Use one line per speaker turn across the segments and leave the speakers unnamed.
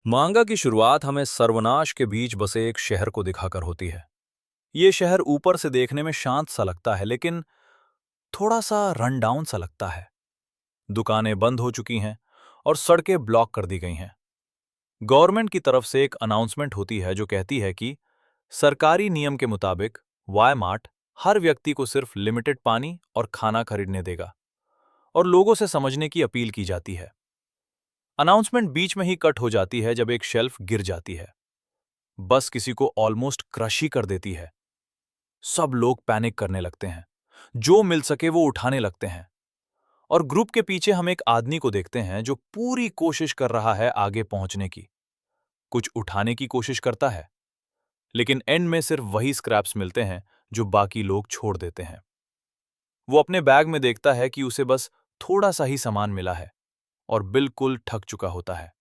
मांगा की शुरुआत हमें सर्वनाश के बीच बसे एक शहर को दिखाकर होती है। ये शहर ऊपर से देखने में शांत सा लगता है, लेकिन थोड़ा सा रन डाउन सा लगता है। दुकानें बंद हो चुकी हैं और सड़कें ब्लॉक कर दी गई हैं। गवर्नमेंट की तरफ से एक अनाउंसमेंट होती है जो कहती है कि सरकारी नियम के मुताबिक वाईमार्ट हर व्यक्ति को सिर्फ लिमिटेड पानी और खाना खरीदने देगा, और लोगों से समझने की अपील की जाती है। अनाउंसमेंट बीच में ही कट हो जाती है जब एक शेल्फ गिर जाती है। बस किसी को ऑलमोस्ट क्रश ही कर देती है। सब लोग पैनिक करने लगते हैं, जो मिल सके वो उठाने लगते हैं। और ग्रुप के पीछे हम एक आदमी को देखते हैं जो पूरी कोशिश कर रहा है आगे पहुंचने की। कुछ उठाने की कोशिश करता है, लेकिन एंड में सिर्फ वही स्क्रैप्स मिलते हैं जो बाकी लोग छोड़ देते हैं। वो अपने बैग में देखता है कि उसे बस थोड़ा सा ही सामान मिला है और बिल्कुल थक चुका होता है।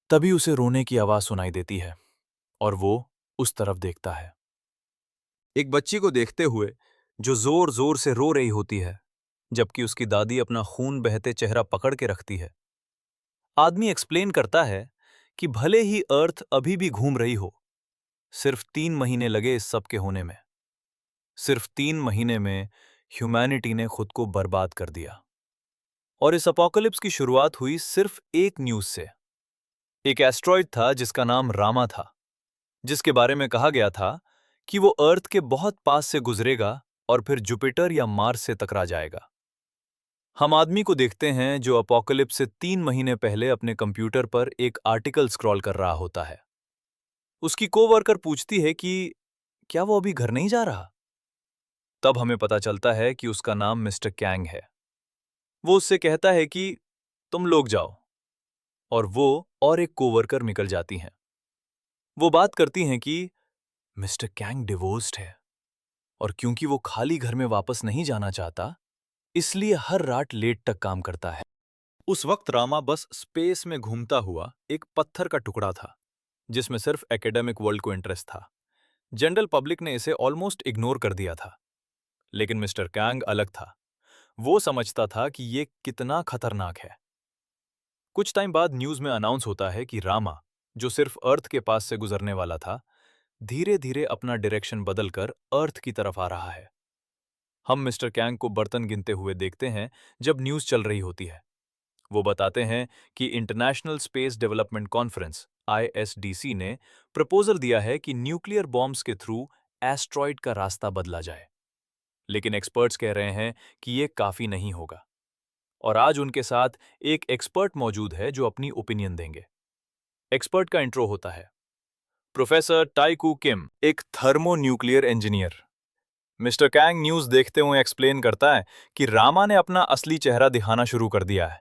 तभी उसे रोने की आवाज सुनाई देती है और वो उस तरफ देखता है, एक बच्ची को देखते हुए जो जोर जोर से रो रही होती है, जबकि उसकी दादी अपना खून बहते चेहरा पकड़ के रखती है। आदमी एक्सप्लेन करता है कि भले ही अर्थ अभी भी घूम रही हो, सिर्फ 3 महीने लगे इस सब के होने में। सिर्फ 3 महीने में ह्यूमैनिटी ने खुद को बर्बाद कर दिया। और इस अपोकलिप्स की शुरुआत हुई सिर्फ एक न्यूज से। एक एस्ट्रॉइड था जिसका नाम रामा था, जिसके बारे में कहा गया था कि वो अर्थ के बहुत पास से गुजरेगा और फिर जुपिटर या मार्स से टकरा जाएगा। हम आदमी को देखते हैं जो अपोकलिप्स से 3 महीने पहले अपने कंप्यूटर पर एक आर्टिकल स्क्रॉल कर रहा होता है। उसकी कोवर्कर पूछती है कि क्या वो अभी घर नहीं जा रहा। तब हमें पता चलता है कि उसका नाम मिस्टर कैंग है। वो उससे कहता है कि तुम लोग जाओ, और वो और एक कोवर्कर निकल जाती हैं। वो बात करती हैं कि मिस्टर कैंग डिवोर्स्ड है, और क्योंकि वो खाली घर में वापस नहीं जाना चाहता, इसलिए हर रात लेट तक काम करता है। उस वक्त रामा बस स्पेस में घूमता हुआ एक पत्थर का टुकड़ा था, जिसमें सिर्फ एकेडमिक वर्ल्ड को इंटरेस्ट था। जनरल पब्लिक ने इसे ऑलमोस्ट इग्नोर कर दिया था। लेकिन मिस्टर कैंग अलग था। वो समझता था कि ये कितना खतरनाक है। कुछ टाइम बाद न्यूज में अनाउंस होता है कि रामा, जो सिर्फ अर्थ के पास से गुजरने वाला था, धीरे धीरे अपना डायरेक्शन बदलकर अर्थ की तरफ आ रहा है। हम मिस्टर कैंग को बर्तन गिनते हुए देखते हैं जब न्यूज चल रही होती है। वो बताते हैं कि international space development conference (ISDC) ने प्रपोजल दिया है कि न्यूक्लियर बॉम्ब्स के थ्रू एस्ट्रॉइड का रास्ता बदला जाए। लेकिन एक्सपर्ट्स कह रहे हैं कि ये काफी नहीं होगा। और आज उनके साथ एक एक्सपर्ट मौजूद है जो अपनी ओपिनियन देंगे। एक्सपर्ट का इंट्रो होता है, प्रोफेसर टाइकू किम, एक thermonuclear engineer. Mister Kang news देखते हुए एक्सप्लेन करता है कि रामा ने अपना असली चेहरा दिखाना शुरू कर दिया है।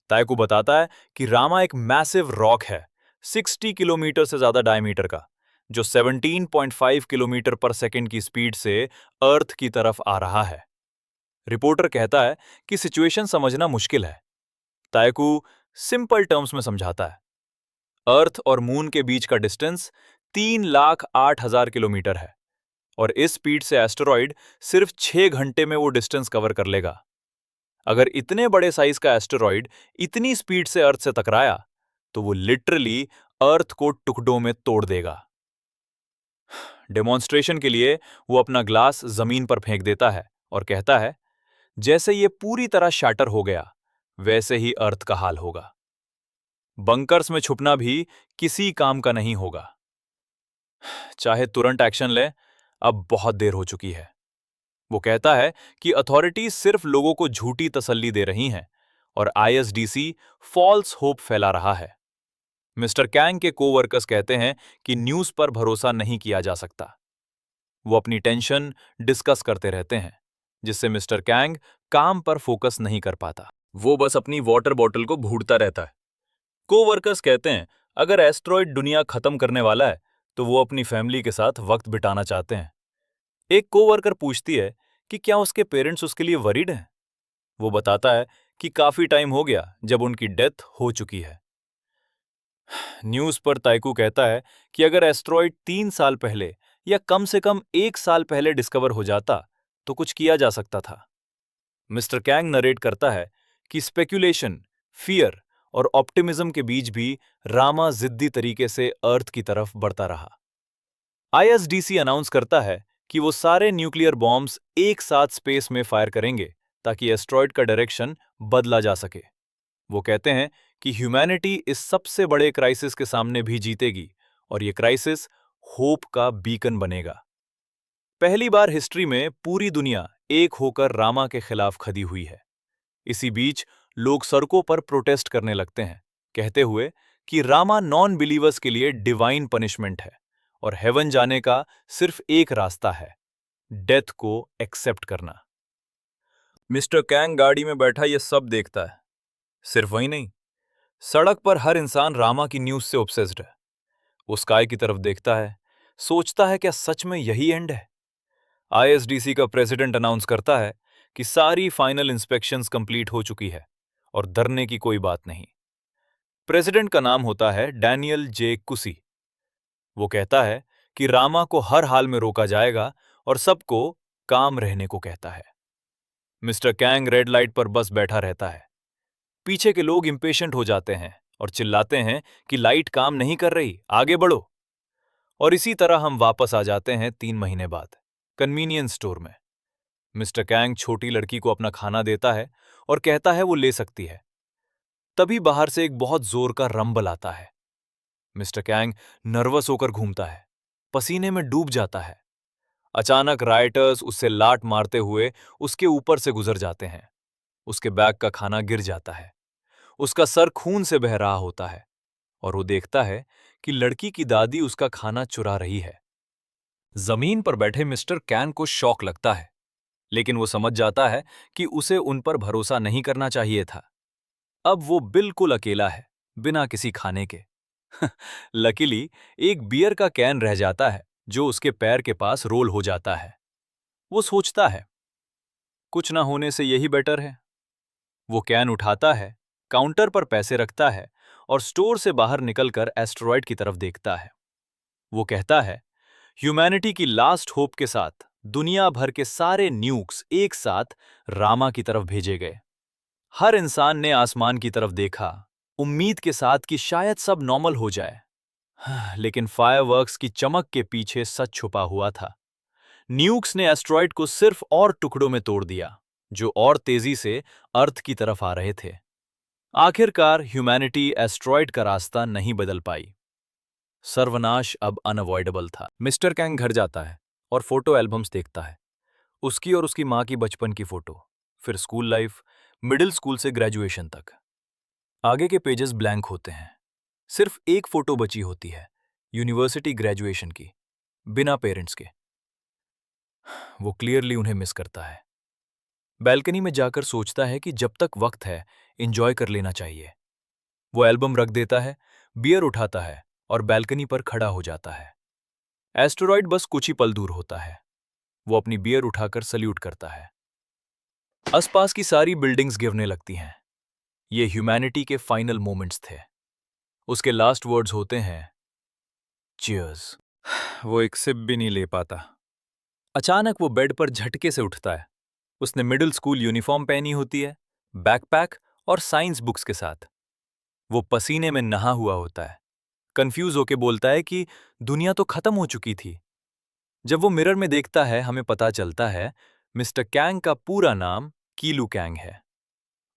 ताइकू बताता है कि रामा एक मैसिव रॉक है, 60 किलोमीटर से ज्यादा डायमीटर का, जो 17.5 किलोमीटर पर सेकंड की स्पीड से अर्थ की तरफ आ रहा है। रिपोर्टर कहता है कि सिचुएशन समझना मुश्किल है। ताइकू सिंपल टर्म्स में समझाता है, अर्थ और मून के बीच का डिस्टेंस 3,08,000 किलोमीटर है, और इस स्पीड से एस्टेरॉइड सिर्फ 6 घंटे में वो डिस्टेंस कवर कर लेगा। अगर इतने बड़े साइज का एस्टेरॉइड इतनी स्पीड से अर्थ से टकराया, तो वो लिटरली अर्थ को टुकड़ों में तोड़ देगा। डेमोन्स्ट्रेशन के लिए वो अपना ग्लास जमीन पर फेंक देता है और कहता है, जैसे ये पूरी तरह शैटर हो गया, वैसे ही अर्थ का हाल होगा। बंकर्स में छुपना भी किसी काम का नहीं होगा। चाहे तुरंत एक्शन लें, अब बहुत देर हो चुकी है। वो कहता है कि अथॉरिटीज सिर्फ लोगों को झूठी तसल्ली दे रही हैं और ISDC फॉल्स होप फैला रहा है। मिस्टर कैंग के कोवर्कर्स कहते हैं कि न्यूज पर भरोसा नहीं किया जा सकता। वो अपनी टेंशन डिस्कस करते रहते हैं, जिससे मिस्टर कैंग काम पर फोकस नहीं कर पाता। वो बस अपनी वाटर बॉटल को भूलता रहता है। कोवर्कर्स कहते हैं अगर एस्ट्रॉइड दुनिया खत्म करने वाला है, तो वो अपनी फैमिली के साथ वक्त बिताना चाहते हैं। एक कोवर्कर पूछती है कि क्या उसके पेरेंट्स उसके लिए वरीड हैं। वो बताता है कि काफी टाइम हो गया जब उनकी डेथ हो चुकी है। न्यूज पर ताइकू कहता है कि अगर एस्ट्रॉइड 3 साल पहले या कम से कम 1 साल पहले डिस्कवर हो जाता, तो कुछ किया जा सकता था। मिस्टर कैंग नरेट करता है कि स्पेक्यूलेशन, फियर और ऑप्टिमिज्म के बीच भी रामा जिद्दी तरीके से अर्थ की तरफ बढ़ता रहा। आईएसडीसी अनाउंस करता है कि वो सारे न्यूक्लियर बॉम्ब्स एक साथ स्पेस में फायर करेंगे ताकि एस्ट्रॉयड का डायरेक्शन बदला जा सके। वो कहते हैं कि ह्यूमैनिटी इस सबसे बड़े क्राइसिस के सामने भी जीतेगी और ये क्राइसिस होप का बीकन बनेगा। पहली बार हिस्ट्री में पूरी दुनिया एक होकर रामा के खिलाफ खड़ी हुई है। इसी बीच लोग सड़कों पर प्रोटेस्ट करने लगते हैं, कहते हुए कि रामा नॉन बिलीवर्स के लिए डिवाइन पनिशमेंट है और हेवन जाने का सिर्फ एक रास्ता है, डेथ को एक्सेप्ट करना। मिस्टर कैंग गाड़ी में बैठा ये सब देखता है। सिर्फ वही नहीं, सड़क पर हर इंसान रामा की न्यूज से ऑब्सेस्ड है। वो स्काई की तरफ देखता है, सोचता है क्या सच में यही एंड है। आईएसडीसी का प्रेसिडेंट अनाउंस करता है कि सारी फाइनल इंस्पेक्शंस कंप्लीट हो चुकी है और डरने की कोई बात नहीं। प्रेसिडेंट का नाम होता है डैनियल जे कुसी। वो कहता है कि रामा को हर हाल में रोका जाएगा और सबको काम रहने को कहता है। मिस्टर कैंग रेड लाइट पर बस बैठा रहता है। पीछे के लोग इंपेशेंट हो जाते हैं और चिल्लाते हैं कि लाइट काम नहीं कर रही, आगे बढ़ो। और इसी तरह हम वापस आ जाते हैं 3 महीने बाद कन्वीनियंस स्टोर में। मिस्टर कैंग छोटी लड़की को अपना खाना देता है और कहता है वो ले सकती है। तभी बाहर से एक बहुत जोर का रंबल आता है। मिस्टर कैंग नर्वस होकर घूमता है, पसीने में डूब जाता है। अचानक राइटर्स उससे लात मारते हुए उसके ऊपर से गुजर जाते हैं। उसके बैग का खाना गिर जाता है। उसका सर खून से बह रहा होता है और वो देखता है कि लड़की की दादी उसका खाना चुरा रही है। जमीन पर बैठे मिस्टर कैंग को शॉक लगता है, लेकिन वो समझ जाता है कि उसे उन पर भरोसा नहीं करना चाहिए था। अब वो बिल्कुल अकेला है, बिना किसी खाने के। लकीली एक बियर का कैन रह जाता है जो उसके पैर के पास रोल हो जाता है। वो सोचता है कुछ ना होने से यही बेटर है। वो कैन उठाता है, काउंटर पर पैसे रखता है और स्टोर से बाहर निकलकर एस्टेरॉयड की तरफ देखता है। वो कहता है ह्यूमैनिटी की लास्ट होप के साथ दुनिया भर के सारे न्यूक्स एक साथ रामा की तरफ भेजे गए। हर इंसान ने आसमान की तरफ देखा, उम्मीद के साथ कि शायद सब नॉर्मल हो जाए। लेकिन फायरवर्क्स की चमक के पीछे सच छुपा हुआ था। न्यूक्स ने एस्ट्रॉयड को सिर्फ और टुकड़ों में तोड़ दिया, जो और तेजी से अर्थ की तरफ आ रहे थे। आखिरकार ह्यूमैनिटी एस्ट्रॉयड का रास्ता नहीं बदल पाई। सर्वनाश अब अनअवॉइडेबल था। मिस्टर कैंग घर जाता है और फोटो एल्बम्स देखता है। उसकी और उसकी माँ की बचपन की फोटो, फिर स्कूल लाइफ, मिडिल स्कूल से ग्रेजुएशन तक। आगे के पेजेस ब्लैंक होते हैं। सिर्फ एक फोटो बची होती है, यूनिवर्सिटी ग्रेजुएशन की, बिना पेरेंट्स के। वो क्लियरली उन्हें मिस करता है। बैल्कनी में जाकर सोचता है कि जब तक वक्त है एंजॉय कर लेना चाहिए। वो एल्बम रख देता है, बियर उठाता है और बैल्कनी पर खड़ा हो जाता है। एस्टेरॉयड बस कुछ ही पल दूर होता है। वो अपनी बियर उठाकर सल्यूट करता है। आसपास की सारी बिल्डिंग्स गिरने लगती हैं। ये ह्यूमैनिटी के फाइनल मोमेंट्स थे। उसके लास्ट वर्ड्स होते हैं चीयर्स। वो एक सिप भी नहीं ले पाता। अचानक वो बेड पर झटके से उठता है। उसने मिडिल स्कूल यूनिफॉर्म पहनी होती है, बैकपैक और साइंस बुक्स के साथ। वो पसीने में नहा हुआ होता है, कंफ्यूज होके बोलता है कि दुनिया तो खत्म हो चुकी थी। जब वो मिरर में देखता है, हमें पता चलता है मिस्टर कैंग का पूरा नाम कीलू कैंग है।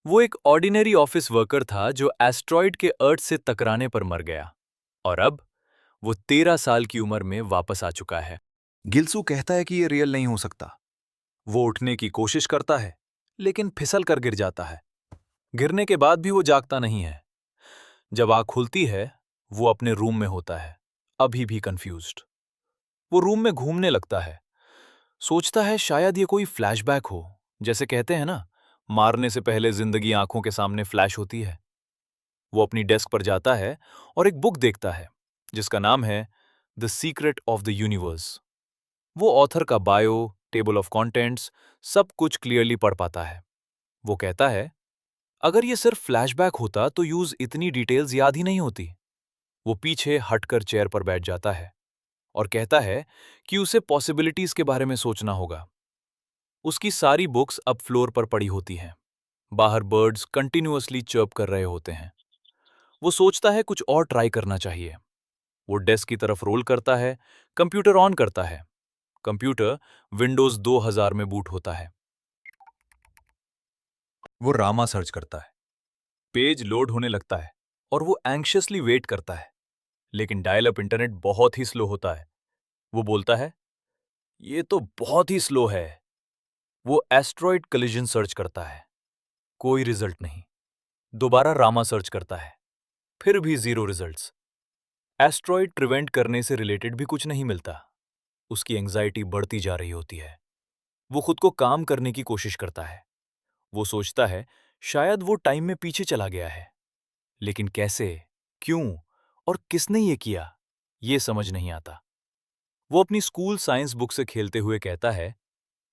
वो एक ऑर्डिनरी ऑफिस वर्कर था जो एस्ट्रॉयड के अर्थ से टकराने पर मर गया और अब वो 13 साल की उम्र में वापस आ चुका है। गिल्सू कहता है कि ये रियल नहीं हो सकता। वो उठने की कोशिश करता है, लेकिन फिसल कर गिर जाता है। गिरने के बाद भी वो जागता नहीं है। जब आँख खुलती है, वो अपने रूम में होता है, अभी भी कंफ्यूज्ड। वो रूम में घूमने लगता है, सोचता है शायद ये कोई फ्लैशबैक हो, जैसे कहते हैं ना, मारने से पहले जिंदगी आंखों के सामने फ्लैश होती है। वो अपनी डेस्क पर जाता है और एक बुक देखता है जिसका नाम है the secret of the universe. वो ऑथर का बायो, टेबल ऑफ कंटेंट्स, सब कुछ क्लियरली पढ़ पाता है। वो कहता है अगर ये सिर्फ फ्लैशबैक होता तो यूज इतनी डिटेल्स याद ही नहीं होती। वो पीछे हटकर चेयर पर बैठ जाता है और कहता है कि उसे पॉसिबिलिटीज के बारे में सोचना होगा। उसकी सारी बुक्स अब फ्लोर पर पड़ी होती हैं। बाहर बर्ड्स कंटिन्यूअसली चर्प कर रहे होते हैं। वो सोचता है कुछ और ट्राई करना चाहिए। वो डेस्क की तरफ रोल करता है, कंप्यूटर ऑन करता है। कंप्यूटर विंडोज 2000 में बूट होता है। वो रामा सर्च करता है। पेज लोड होने लगता है और वो एंग्शियसली वेट करता है। लेकिन डायल अप इंटरनेट बहुत ही स्लो होता है। वो बोलता है, ये तो बहुत ही स्लो है। वो एस्ट्रॉइड कलिजन सर्च करता है। कोई रिजल्ट नहीं। दोबारा रामा सर्च करता है। फिर भी जीरो रिजल्ट्स। एस्ट्रॉइड प्रिवेंट करने से रिलेटेड भी कुछ नहीं मिलता। उसकी एंग्जाइटी बढ़ती जा रही होती है। वो खुद को काम करने की कोशिश करता है। वो सोचता है शायद वो टाइम में पीछे चला गया है। लेकिन कैसे, क्यों और किसने ये किया, ये समझ नहीं आता। वो अपनी स्कूल साइंस बुक से खेलते हुए कहता है,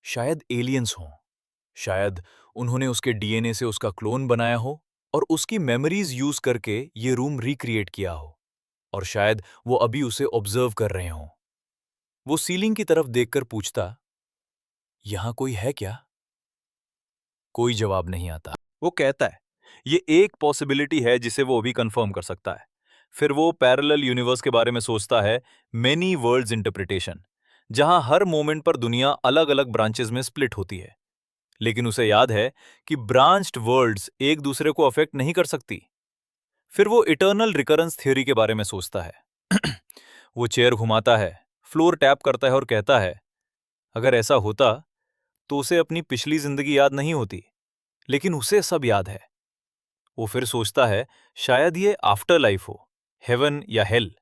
शायद एलियंस हों। शायद उन्होंने उसके डीएनए से उसका क्लोन बनाया हो और उसकी मेमोरीज यूज करके ये रूम रिक्रिएट किया हो। और शायद वो अभी उसे ऑब्जर्व कर रहे हों। वो सीलिंग की तरफ देखकर पूछता, यहां कोई है क्या? कोई जवाब नहीं आता। वो कहता है, ये एक पॉसिबिलिटी है जिसे वो अभी कंफर्म कर सकता है। फिर वो पैरेलल यूनिवर्स के बारे में सोचता है, मेनी वर्ल्ड्स इंटरप्रिटेशन, जहां हर मोमेंट पर दुनिया अलग अलग ब्रांचेस में स्प्लिट होती है। लेकिन उसे याद है कि ब्रांच्ड वर्ल्ड्स एक दूसरे को अफेक्ट नहीं कर सकती। फिर वो इटर्नल रिकरेंस थ्योरी के बारे में सोचता है। वो चेयर घुमाता है, फ्लोर टैप करता है और कहता है, अगर ऐसा होता तो उसे अपनी पिछली जिंदगी याद नहीं होती, लेकिन उसे सब याद है। वो फिर सोचता है शायद ये आफ्टर लाइफ हो, हेवन या हेल,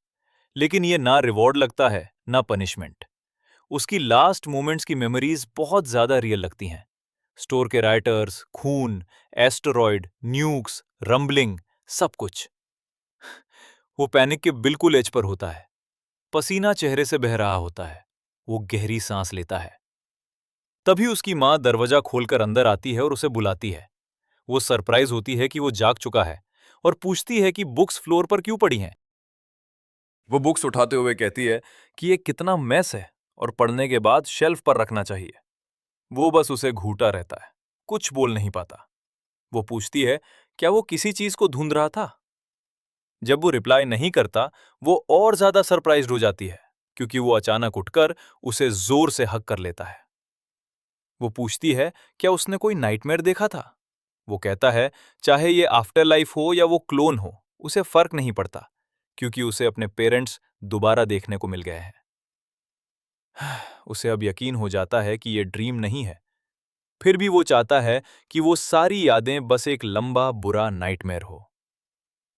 लेकिन ये ना रिवॉर्ड लगता है ना पनिशमेंट। उसकी लास्ट मोमेंट्स की मेमोरीज बहुत ज्यादा रियल लगती हैं। स्टोर के राइटर्स, खून, एस्टेरॉयड, न्यूक्स, रंबलिंग, सब कुछ। वो पैनिक के बिल्कुल एज पर होता है। पसीना चेहरे से बह रहा होता है। वो गहरी सांस लेता है। तभी उसकी मां दरवाजा खोलकर अंदर आती है और उसे बुलाती है। वो सरप्राइज होती है कि वो जाग चुका है और पूछती है कि बुक्स फ्लोर पर क्यों पड़ी हैं। वो बुक्स उठाते हुए कहती है कि ये कितना मैस है और पढ़ने के बाद शेल्फ पर रखना चाहिए। वो बस उसे घूटा रहता है, कुछ बोल नहीं पाता। वो पूछती है, क्या वो किसी चीज को ढूंढ रहा था? जब वो रिप्लाई नहीं करता, वो और ज्यादा सरप्राइज्ड हो जाती है, क्योंकि वो अचानक उठकर उसे जोर से हक कर लेता है। वो पूछती है, क्या उसने कोई नाइटमेयर देखा था? वो कहता है, चाहे ये आफ्टर लाइफ हो या वो क्लोन हो, उसे फर्क नहीं पड़ता, क्योंकि उसे अपने पेरेंट्स दोबारा देखने को मिल गए हैं। उसे अब यकीन हो जाता है कि ये ड्रीम नहीं है। फिर भी वो चाहता है कि वो सारी यादें बस एक लंबा बुरा नाइटमेयर हो।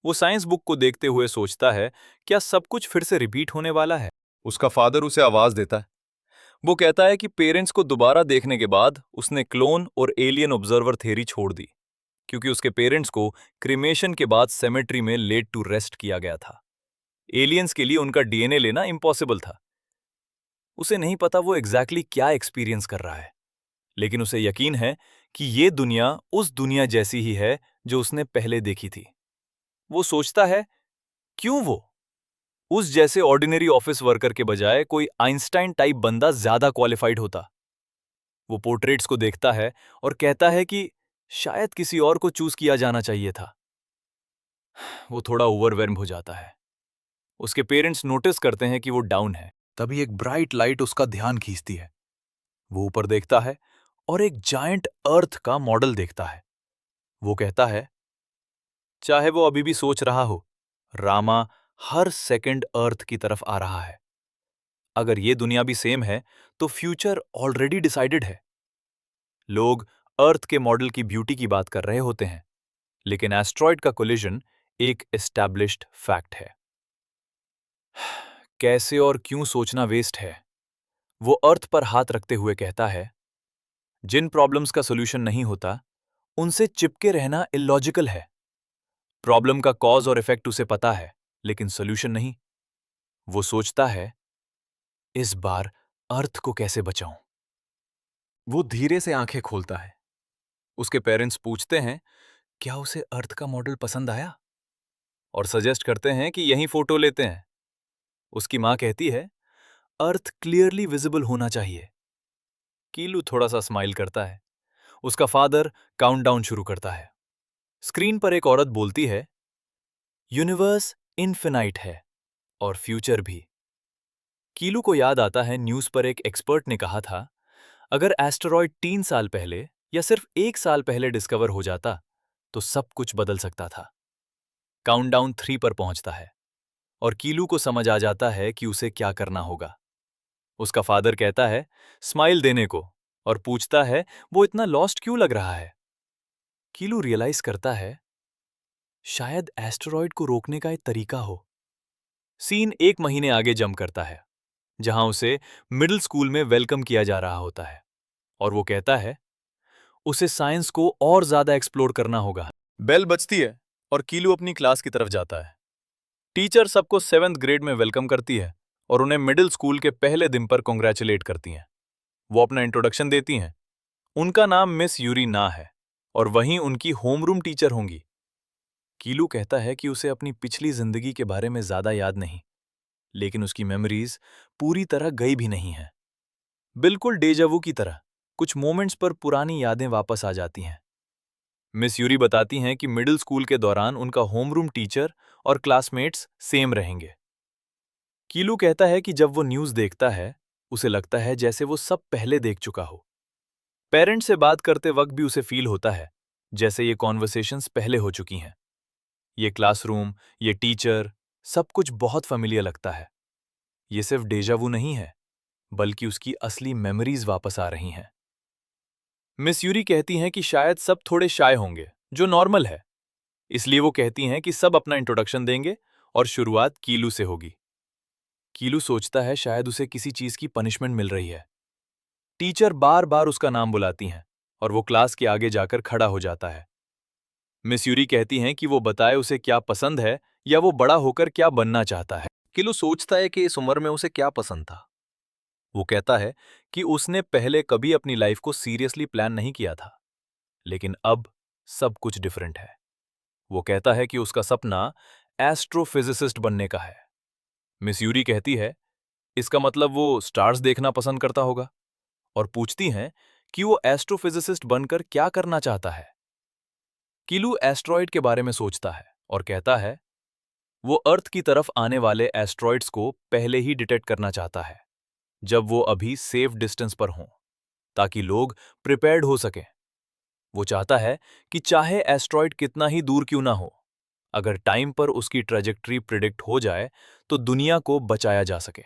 वो साइंस बुक को देखते हुए सोचता है, क्या सब कुछ फिर से रिपीट होने वाला है? उसका फादर उसे आवाज देता है। वो कहता है कि पेरेंट्स को दोबारा देखने के बाद उसने क्लोन और एलियन ऑब्जर्वर थ्योरी छोड़ दी, क्योंकि उसके पेरेंट्स को क्रिमेशन के बाद सेमेट्री में लेड टू रेस्ट किया गया था। एलियंस के लिए उनका डीएनए लेना इम्पॉसिबल था। उसे नहीं पता वो एग्जैक्टली क्या एक्सपीरियंस कर रहा है, लेकिन उसे यकीन है कि ये दुनिया उस दुनिया जैसी ही है जो उसने पहले देखी थी। वो सोचता है, क्यों वो उस जैसे ऑर्डिनरी ऑफिस वर्कर के बजाय कोई आइंस्टाइन टाइप बंदा ज्यादा क्वालिफाइड होता। वो पोर्ट्रेट्स को देखता है और कहता है कि शायद किसी और को चूज किया जाना चाहिए था। वो थोड़ा ओवरवेल्म हो जाता है। उसके पेरेंट्स नोटिस करते हैं कि वो डाउन है। तभी एक ब्राइट लाइट उसका ध्यान खींचती है। वो ऊपर देखता है और एक जायंट अर्थ का मॉडल देखता है। वो कहता है, चाहे वो अभी भी सोच रहा हो, रामा हर सेकंड अर्थ की तरफ आ रहा है। अगर ये दुनिया भी सेम है, तो फ्यूचर ऑलरेडी डिसाइडेड है। लोग अर्थ के मॉडल की ब्यूटी की बात कर रहे होते हैं, लेकिन एस्ट्रॉयड का कोलिजन एक एस्टैब्लिश्ड फैक्ट है। कैसे और क्यों सोचना वेस्ट है। वो अर्थ पर हाथ रखते हुए कहता है, जिन प्रॉब्लम्स का सोल्यूशन नहीं होता, उनसे चिपके रहना इलॉजिकल है। प्रॉब्लम का कॉज और इफेक्ट उसे पता है, लेकिन सोल्यूशन नहीं। वो सोचता है, इस बार अर्थ को कैसे बचाऊं। वो धीरे से आंखें खोलता है। उसके पेरेंट्स पूछते हैं, क्या उसे अर्थ का मॉडल पसंद आया, और सजेस्ट करते हैं कि यहीं फोटो लेते हैं। उसकी मां कहती है, अर्थ क्लियरली विजिबल होना चाहिए। कीलू थोड़ा सा स्माइल करता है। उसका फादर काउंटडाउन शुरू करता है। स्क्रीन पर एक औरत बोलती है, यूनिवर्स इन्फिनाइट है और फ्यूचर भी। कीलू को याद आता है न्यूज़ पर एक एक्सपर्ट ने कहा था, अगर एस्टेरॉयड 3 साल पहले या सिर्फ 1 साल पहले डिस्कवर हो जाता तो सब कुछ बदल सकता था। काउंटडाउन 3 पर पहुंचता है और कीलू को समझ आ जाता है कि उसे क्या करना होगा। उसका फादर कहता है स्माइल देने को और पूछता है वो इतना लॉस्ट क्यों लग रहा है। कीलू रियलाइज करता है शायद एस्टेरॉयड को रोकने का एक तरीका हो। सीन 1 महीने आगे जंप करता है जहां उसे मिडिल स्कूल में वेलकम किया जा रहा होता है और वो कहता है उसे साइंस को और ज्यादा एक्सप्लोर करना होगा। बेल बजती है और कीलू अपनी क्लास की तरफ जाता है। टीचर सबको 7th ग्रेड में वेलकम करती है और उन्हें मिडिल स्कूल के पहले दिन पर कॉन्ग्रेचुलेट करती हैं। वो अपना इंट्रोडक्शन देती हैं। उनका नाम मिस यूरी ना है और वहीं उनकी होमरूम टीचर होंगी। कीलू कहता है कि उसे अपनी पिछली जिंदगी के बारे में ज्यादा याद नहीं, लेकिन उसकी मेमोरीज पूरी तरह गई भी नहीं हैं। बिल्कुल डेजावू की तरह कुछ मोमेंट्स पर पुरानी यादें वापस आ जाती हैं। मिस यूरी बताती हैं कि मिडिल स्कूल के दौरान उनका होमरूम टीचर और क्लासमेट्स सेम रहेंगे। कीलू कहता है कि जब वो न्यूज़ देखता है उसे लगता है जैसे वो सब पहले देख चुका हो। पेरेंट्स से बात करते वक्त भी उसे फील होता है जैसे ये कॉन्वर्सेशंस पहले हो चुकी हैं। ये क्लासरूम, ये टीचर, सब कुछ बहुत familiar लगता है। ये सिर्फ डेजावू नहीं है, बल्कि उसकी असली मेमोरीज वापस आ रही हैं। मिस यूरी कहती हैं कि शायद सब थोड़े शाय होंगे, जो नॉर्मल है। इसलिए वो कहती हैं कि सब अपना इंट्रोडक्शन देंगे और शुरुआत कीलू से होगी। कीलू सोचता है शायद उसे किसी चीज की पनिशमेंट मिल रही है। टीचर बार बार उसका नाम बुलाती हैं और वो क्लास के आगे जाकर खड़ा हो जाता है। मिस यूरी कहती हैं कि वो बताए उसे क्या पसंद है या वो बड़ा होकर क्या बनना चाहता है। कीलू सोचता है कि इस उम्र में उसे क्या पसंद था। वो कहता है कि उसने पहले कभी अपनी लाइफ को सीरियसली प्लान नहीं किया था, लेकिन अब सब कुछ डिफरेंट है। वो कहता है कि उसका सपना एस्ट्रोफिजिसिस्ट बनने का है। मिस यूरी कहती है इसका मतलब वो स्टार्स देखना पसंद करता होगा और पूछती हैं कि वो एस्ट्रोफिजिसिस्ट बनकर क्या करना चाहता है। कीलू एस्ट्रॉयड के बारे में सोचता है और कहता है वो अर्थ की तरफ आने वाले एस्ट्रॉयड्स को पहले ही डिटेक्ट करना चाहता है जब वो अभी सेफ डिस्टेंस पर हों, ताकि लोग प्रिपेयर्ड हो सकें। वो चाहता है कि चाहे एस्ट्रॉयड कितना ही दूर क्यों ना हो, अगर टाइम पर उसकी ट्रेजेक्ट्री प्रिडिक्ट हो जाए तो दुनिया को बचाया जा सके।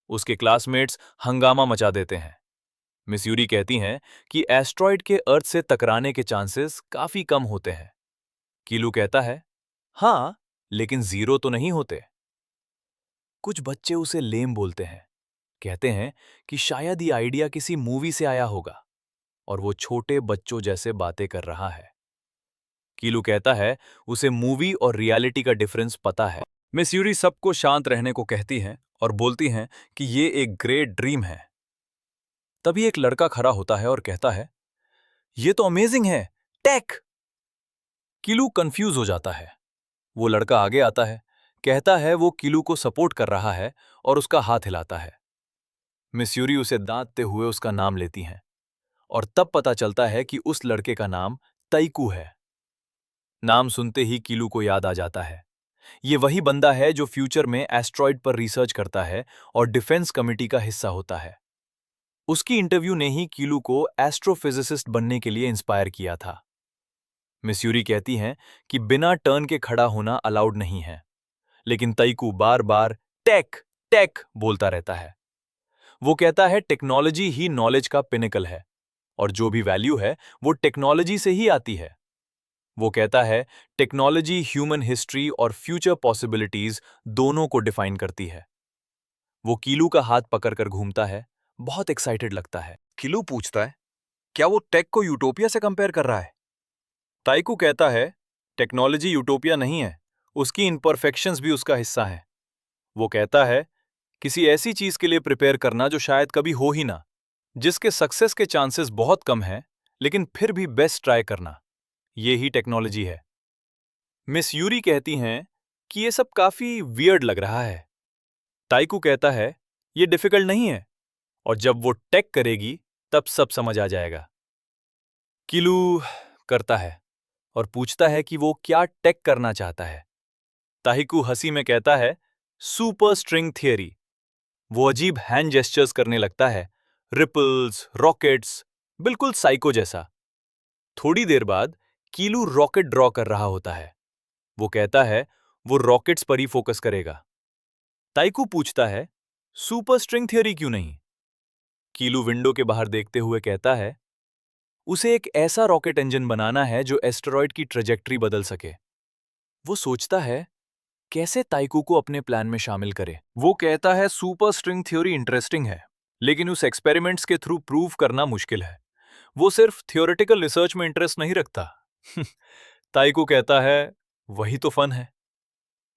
उसके क्लासमेट्स हंगामा मचा देते हैं। मिस यूरी कहती हैं कि एस्ट्रॉयड के अर्थ से टकराने के चांसेस काफी कम होते हैं। कीलू कहता है हाँ, लेकिन जीरो तो नहीं होते। कुछ बच्चे उसे लेम बोलते हैं, कहते हैं कि शायद ये आइडिया किसी मूवी से आया होगा और वो छोटे बच्चों जैसे बातें कर रहा है। कीलू कहता है उसे मूवी और रियलिटी का डिफरेंस पता है। मिस यूरी सबको शांत रहने को कहती हैं और बोलती हैं कि ये एक ग्रेट ड्रीम है। तभी एक लड़का खड़ा होता है और कहता है ये तो अमेजिंग है, टेक। कीलू कंफ्यूज हो जाता है। वो लड़का आगे आता है, कहता है वो कीलू को सपोर्ट कर रहा है और उसका हाथ हिलाता है। मिस यूरी उसे दांतते हुए उसका नाम लेती हैं और तब पता चलता है कि उस लड़के का नाम तैकू है। नाम सुनते ही कीलू को याद आ जाता है ये वही बंदा है जो फ्यूचर में एस्ट्रॉयड पर रिसर्च करता है और डिफेंस कमिटी का हिस्सा होता है। उसकी इंटरव्यू ने ही कीलू को एस्ट्रोफिजिसिस्ट बनने के लिए इंस्पायर किया था। मिस यूरी कहती हैं कि बिना टर्न के खड़ा होना अलाउड नहीं है, लेकिन तैकू बार बार टेक टेक बोलता रहता है। वो कहता है टेक्नोलॉजी ही नॉलेज का पिनिकल है और जो भी वैल्यू है वो टेक्नोलॉजी से ही आती है। वो कहता है टेक्नोलॉजी ह्यूमन हिस्ट्री और फ्यूचर पॉसिबिलिटीज दोनों को डिफाइन करती है। वो कीलू का हाथ पकड़कर घूमता है, बहुत एक्साइटेड लगता है। कीलू पूछता है क्या वो टेक को यूटोपिया से कंपेयर कर रहा है। ताइकू कहता है टेक्नोलॉजी यूटोपिया नहीं है, उसकी इम्परफेक्शंस भी उसका हिस्सा हैं। वो कहता है किसी ऐसी चीज के लिए प्रिपेयर करना जो शायद कभी हो ही ना, जिसके सक्सेस के चांसेस बहुत कम हैं, लेकिन फिर भी बेस्ट ट्राई करना, ये ही टेक्नोलॉजी है। मिस यूरी कहती हैं कि ये सब काफी वियर्ड लग रहा है। ताइकू कहता है ये डिफिकल्ट नहीं है और जब वो टेक करेगी तब सब समझ आ जाएगा। किलू करता है और पूछता है कि वो क्या टेक करना चाहता है। ताइकू हंसी में कहता है, सुपर स्ट्रिंग थियरी। वो अजीब हैंड जेस्चर्स करने लगता है, रिपल्स, रॉकेट्स, बिल्कुल साइको जैसा। थोड़ी देर बाद कीलू रॉकेट ड्रॉ कर रहा होता है। वो कहता है वो रॉकेट्स पर ही फोकस करेगा। ताइकू पूछता है, सुपर स्ट्रिंग थियरी क्यों नहीं? कीलू विंडो के बाहर देखते हुए कहता है, उसे एक ऐसा रॉकेट इंजन बनाना है जो एस्टेरॉयड की ट्रेजेक्ट्री बदल सके। वो सोचता है कैसे ताइकू को अपने प्लान में शामिल करे। वो कहता है सुपर स्ट्रिंग थ्योरी इंटरेस्टिंग है, लेकिन उस एक्सपेरिमेंट्स के थ्रू प्रूव करना मुश्किल है। वो सिर्फ थियोरेटिकल रिसर्च में इंटरेस्ट नहीं रखता। ताइकू कहता है वही तो फन है।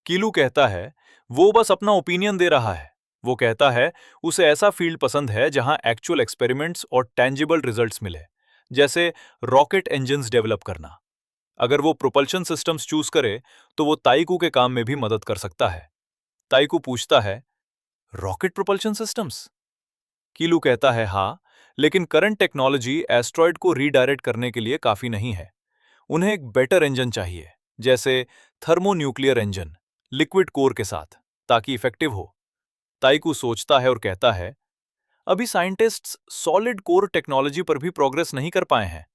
कीलू कहता है वो बस अपना ओपिनियन दे रहा है। वो कहता है उसे ऐसा फील्ड पसंद है जहां एक्चुअल एक्सपेरिमेंट्स और टेंजिबल रिजल्ट्स मिले, जैसे रॉकेट इंजन्स डेवलप करना। अगर वो प्रोपल्शन सिस्टम्स चूज करे तो वो ताइकू के काम में भी मदद कर सकता है। ताइकू पूछता है, रॉकेट प्रोपल्शन सिस्टम्स? कीलू कहता है हाँ, लेकिन करंट टेक्नोलॉजी एस्ट्रॉयड को रीडायरेक्ट करने के लिए काफी नहीं है। उन्हें एक बेटर इंजन चाहिए, जैसे थर्मोन्यूक्लियर इंजन, लिक्विड कोर के साथ, ताकि इफेक्टिव हो। ताइकू सोचता है और कहता है, अभी साइंटिस्ट्स सॉलिड कोर टेक्नोलॉजी पर भी प्रोग्रेस नहीं कर पाए हैं,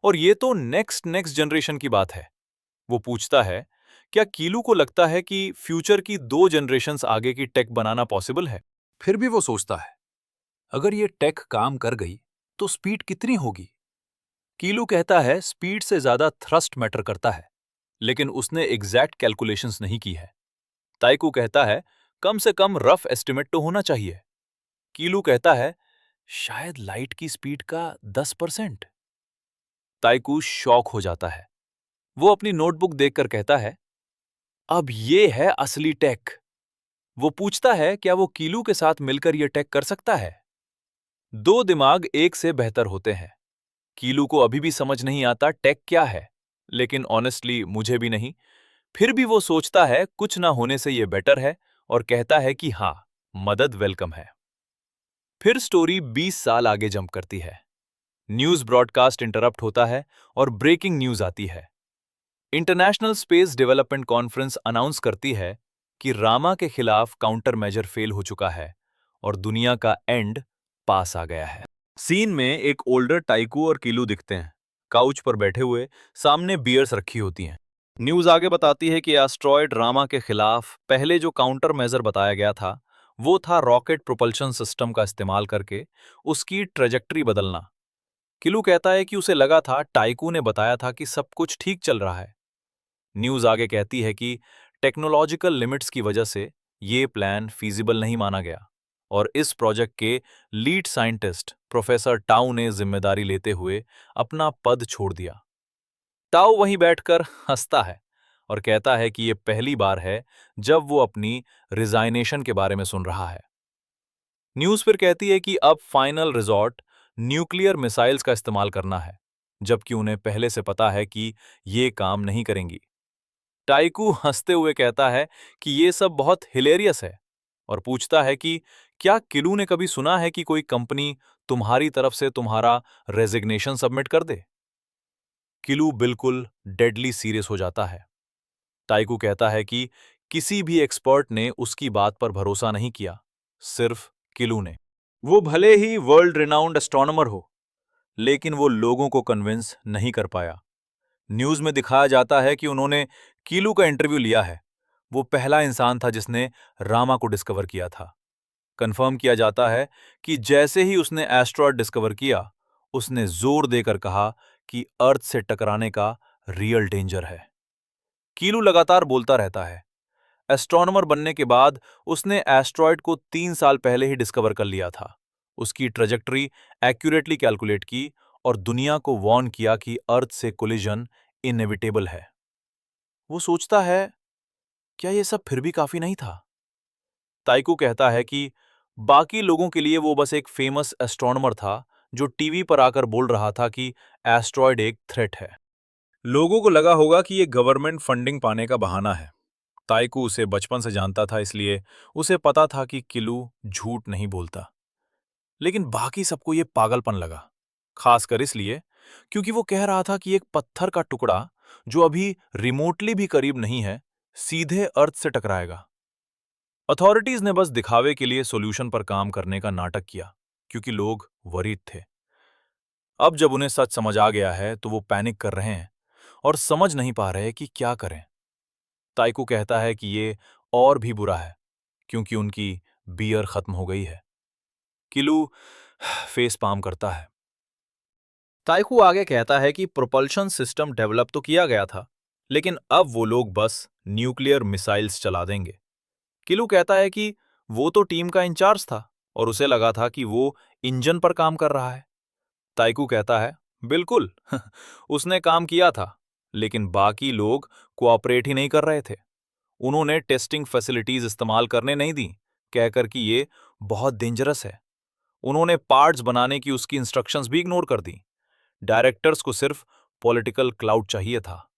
और ये तो नेक्स्ट नेक्स्ट जनरेशन की बात है। वो पूछता है, क्या कीलू को लगता है कि फ्यूचर की 2 जनरेशन्स आगे की टेक बनाना पॉसिबल है? फिर भी वो सोचता है, अगर ये टेक काम कर गई तो स्पीड कितनी होगी? कीलू कहता है स्पीड से ज्यादा थ्रस्ट मैटर करता है, लेकिन उसने एग्जैक्ट कैलकुलेशंस नहीं की है। ताइकू कहता है कम से कम रफ एस्टिमेट तो होना चाहिए। कीलू कहता है शायद लाइट की स्पीड का 10%। ताइकू शॉक हो जाता है। वो अपनी नोटबुक देखकर कहता है, अब ये है असली टेक। वो पूछता है क्या वो कीलू के साथ मिलकर ये टेक कर सकता है? 2 दिमाग एक से बेहतर होते हैं। कीलू को अभी भी समझ नहीं आता टेक क्या है, लेकिन ऑनेस्टली मुझे भी नहीं। फिर भी वो सोचता है कुछ ना होने से ये बेटर है, और कहता है कि हाँ, मदद वेलकम है। फिर स्टोरी 20 साल आगे जंप करती है। न्यूज ब्रॉडकास्ट इंटरप्ट होता है और ब्रेकिंग न्यूज आती है। International space development conference announce करती है कि रामा के खिलाफ काउंटर मेजर फेल हो चुका है और दुनिया का एंड पास आ गया है। सीन में एक ओल्डर टाइकू और कीलू दिखते हैं, काउच पर बैठे हुए, सामने बियर्स रखी होती हैं। न्यूज आगे बताती है कि एस्ट्रॉयड रामा के खिलाफ पहले जो काउंटर मेजर बताया गया था वो था रॉकेट प्रोपल्शन सिस्टम का इस्तेमाल करके उसकी ट्रेजेक्ट्री बदलना। किलू कहता है कि उसे लगा था टाइकू ने बताया था कि सब कुछ ठीक चल रहा है। न्यूज आगे कहती है कि टेक्नोलॉजिकल लिमिट्स की वजह से ये प्लान फीजिबल नहीं माना गया, और इस प्रोजेक्ट के लीड साइंटिस्ट प्रोफेसर टाउ ने जिम्मेदारी लेते हुए अपना पद छोड़ दिया। टाउ वहीं बैठकर हंसता है और कहता है कि ये पहली बार है जब वो अपनी रिजाइनेशन के बारे में सुन रहा है। न्यूज फिर कहती है कि अब फाइनल रिजॉर्ट न्यूक्लियर मिसाइल्स का इस्तेमाल करना है, जबकि उन्हें पहले से पता है कि ये काम नहीं करेंगी। टाइकू हंसते हुए कहता है कि ये सब बहुत हिलेरियस है, और पूछता है कि क्या किलू ने कभी सुना है कि कोई कंपनी तुम्हारी तरफ से तुम्हारा रेजिग्नेशन सबमिट कर दे? किलू बिल्कुल डेडली सीरियस हो जाता है। टाइकू कहता है कि किसी भी एक्सपर्ट ने उसकी बात पर भरोसा नहीं किया, सिर्फ किलू ने। वो भले ही वर्ल्ड रिनाउंड एस्ट्रोनॉमर हो, लेकिन वो लोगों को कन्विंस नहीं कर पाया। न्यूज में दिखाया जाता है कि उन्होंने कीलू का इंटरव्यू लिया है। वो पहला इंसान था जिसने रामा को डिस्कवर किया था। कंफर्म किया जाता है कि जैसे ही उसने एस्ट्रॉयड डिस्कवर किया, उसने जोर देकर कहा कि अर्थ से टकराने का रियल डेंजर है। कीलू लगातार बोलता रहता है। एस्ट्रोनॉमर बनने के बाद उसने एस्ट्रॉयड को 3 साल पहले ही डिस्कवर कर लिया था, उसकी ट्रेजेक्टरी एक्यूरेटली कैलकुलेट की और दुनिया को वार्न किया कि अर्थ से कोलिजन इनएविटेबल है। वो सोचता है क्या ये सब फिर भी काफी नहीं था? ताइकू कहता है कि बाकी लोगों के लिए वो बस एक फेमस एस्ट्रोनॉमर था जो टीवी पर आकर बोल रहा था कि एस्ट्रॉयड एक थ्रेट है। लोगों को लगा होगा कि ये गवर्नमेंट फंडिंग पाने का बहाना है। ताइकू उसे बचपन से जानता था, इसलिए उसे पता था कि किलू झूठ नहीं बोलता। लेकिन बाकी सबको ये पागलपन लगा, खासकर इसलिए क्योंकि वो कह रहा था कि एक पत्थर का टुकड़ा जो अभी रिमोटली भी करीब नहीं है, सीधे अर्थ से टकराएगा। अथॉरिटीज ने बस दिखावे के लिए सॉल्यूशन पर काम करने का नाटक किया, क्योंकि लोग वरीड थे। अब जब उन्हें सच समझ आ गया है तो वो पैनिक कर रहे हैं और समझ नहीं पा रहे कि क्या करें। ताइकू कहता है कि ये और भी बुरा है, क्योंकि उनकी बियर खत्म हो गई है। किलू फेस पाम करता है। ताइकू आगे कहता है कि प्रोपल्शन सिस्टम डेवलप तो किया गया था, लेकिन अब वो लोग बस न्यूक्लियर मिसाइल्स चला देंगे। किलू कहता है कि वो तो टीम का इंचार्ज था और उसे लगा था कि वो इंजन पर काम कर रहा है। ताइकू कहता है, बिल्कुल उसने काम किया था, लेकिन बाकी लोग कोऑपरेट ही नहीं कर रहे थे। उन्होंने टेस्टिंग फैसिलिटीज इस्तेमाल करने नहीं दी, कहकर कि ये बहुत डेंजरस है। उन्होंने पार्ट्स बनाने की उसकी इंस्ट्रक्शंस भी इग्नोर कर दी। डायरेक्टर्स को सिर्फ पॉलिटिकल क्लाउड चाहिए था।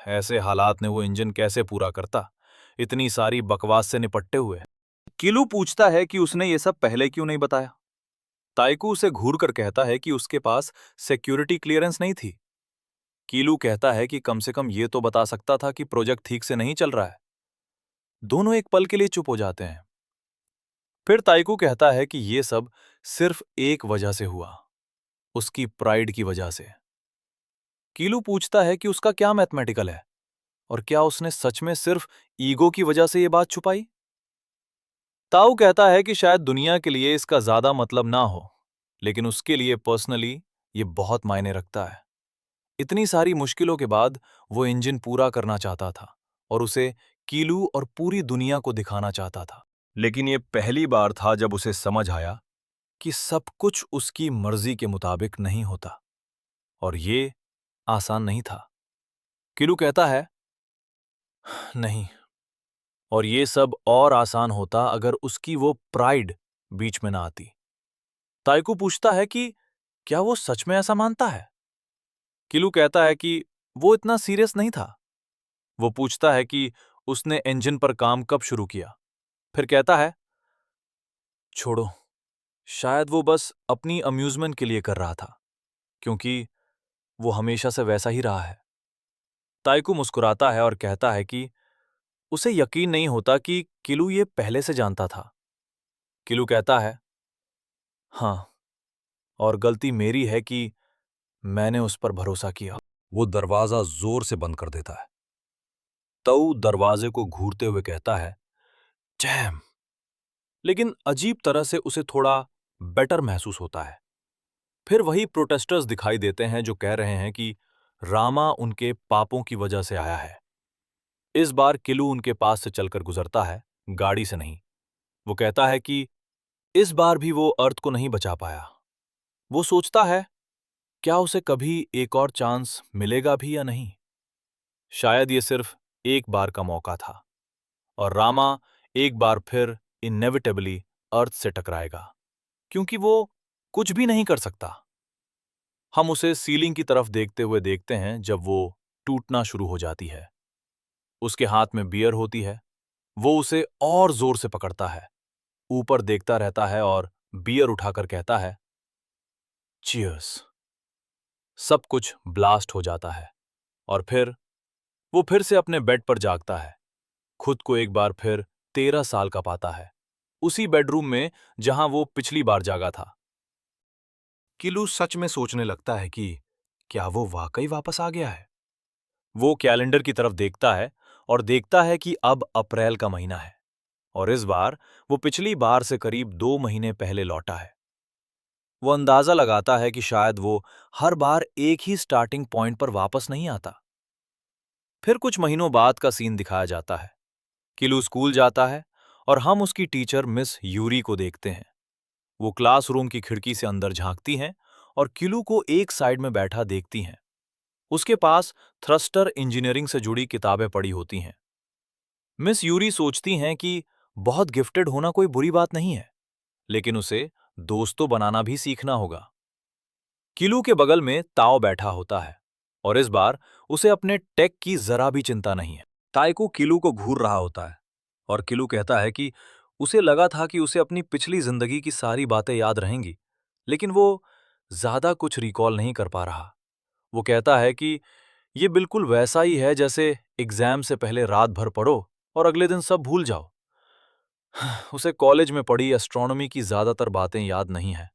ऐसे हालात में वो इंजन कैसे पूरा करता, इतनी सारी बकवास से निपटते हुए। किलू पूछता है कि उसने ये सब पहले क्यों नहीं बताया। ताइकू उसे घूर कर कहता है कि उसके पास सिक्योरिटी क्लियरेंस नहीं थी। कीलू कहता है कि कम से कम ये तो बता सकता था कि प्रोजेक्ट ठीक से नहीं चल रहा है। दोनों एक पल के लिए चुप हो जाते हैं। फिर ताइकू कहता है कि ये सब सिर्फ एक वजह से हुआ, उसकी प्राइड की वजह से। कीलू पूछता है कि उसका क्या मैथमेटिकल है और क्या उसने सच में सिर्फ ईगो की वजह से ये बात छुपाई। ताऊ कहता है कि शायद दुनिया के लिए इसका ज्यादा मतलब ना हो, लेकिन उसके लिए पर्सनली ये बहुत मायने रखता है। इतनी सारी मुश्किलों के बाद वो इंजन पूरा करना चाहता था और उसे कीलू और पूरी दुनिया को दिखाना चाहता था। लेकिन ये पहली बार था जब उसे समझ आया कि सब कुछ उसकी मर्जी के मुताबिक नहीं होता, और ये आसान नहीं था। कीलू कहता है, नहीं, और ये सब और आसान होता अगर उसकी वो प्राइड बीच में ना आती। ताइकू पूछता है कि क्या वो सच में ऐसा मानता है। कीलू कहता है कि वो इतना सीरियस नहीं था। वो पूछता है कि उसने इंजन पर काम कब शुरू किया। फिर कहता है, छोड़ो, शायद वो बस अपनी अम्यूजमेंट के लिए कर रहा था, क्योंकि वो हमेशा से वैसा ही रहा है। ताइकू मुस्कुराता है और कहता है कि उसे यकीन नहीं होता कि किलू ये पहले से जानता था। किलू कहता है, हाँ, और गलती मेरी है कि मैंने उस पर भरोसा किया। वो दरवाजा जोर से बंद कर देता है। तऊ दरवाजे को घूरते हुए कहता है, जैम। लेकिन अजीब तरह से उसे थोड़ा बेटर महसूस होता है। फिर वही प्रोटेस्टर्स दिखाई देते हैं जो कह रहे हैं कि रामा उनके पापों की वजह से आया है। इस बार किलू उनके पास से चलकर गुजरता है, गाड़ी से नहीं। वो कहता है कि इस बार भी वो अर्थ को नहीं बचा पाया। वो सोचता है, क्या उसे कभी एक और चांस मिलेगा भी या नहीं। शायद ये सिर्फ एक बार का मौका था, और रामा एक बार फिर इनएविटेबली अर्थ से टकराएगा, क्योंकि वो कुछ भी नहीं कर सकता। हम उसे सीलिंग की तरफ देखते हुए देखते हैं जब वो टूटना शुरू हो जाती है। उसके हाथ में बियर होती है। वो उसे और जोर से पकड़ता है, ऊपर देखता रहता है और बियर उठाकर कहता है, चीयर्स। सब कुछ ब्लास्ट हो जाता है और फिर वो फिर से अपने बेड पर जागता है। खुद को एक बार फिर 13 साल का पाता है, उसी बेडरूम में जहां वो पिछली बार जागा था। किलू सच में सोचने लगता है कि क्या वो वाकई वापस आ गया है। वो कैलेंडर की तरफ देखता है और देखता है कि अब अप्रैल का महीना है, और इस बार वो पिछली बार से करीब 2 महीने पहले लौटा है। वो अंदाजा लगाता है कि शायद वो हर बार एक ही स्टार्टिंग पॉइंट पर वापस नहीं आता। फिर कुछ महीनों बाद का सीन दिखाया जाता है। किलू स्कूल जाता है और हम उसकी टीचर मिस यूरी को देखते हैं। वो क्लासरूम की खिड़की से अंदर झांकती हैं और किलू को एक साइड में बैठा देखती हैं। उसके पास थ्रस्टर इंजीनियरिंग से जुड़ी किताबें पड़ी होती हैं। मिस यूरी सोचती हैं कि बहुत गिफ्टेड होना कोई बुरी बात नहीं है, लेकिन उसे दोस्तों बनाना भी सीखना होगा। किलू के बगल में ताओ बैठा होता है, और इस बार उसे अपने टेक की जरा भी चिंता नहीं है। ताइकू किलू को घूर रहा होता है और किलू कहता है कि उसे लगा था कि उसे अपनी पिछली जिंदगी की सारी बातें याद रहेंगी, लेकिन वो ज्यादा कुछ रिकॉल नहीं कर पा रहा। वो कहता है कि ये बिल्कुल वैसा ही है जैसे एग्जाम से पहले रात भर पढ़ो और अगले दिन सब भूल जाओ। उसे कॉलेज में पढ़ी एस्ट्रोनॉमी की ज्यादातर बातें याद नहीं है।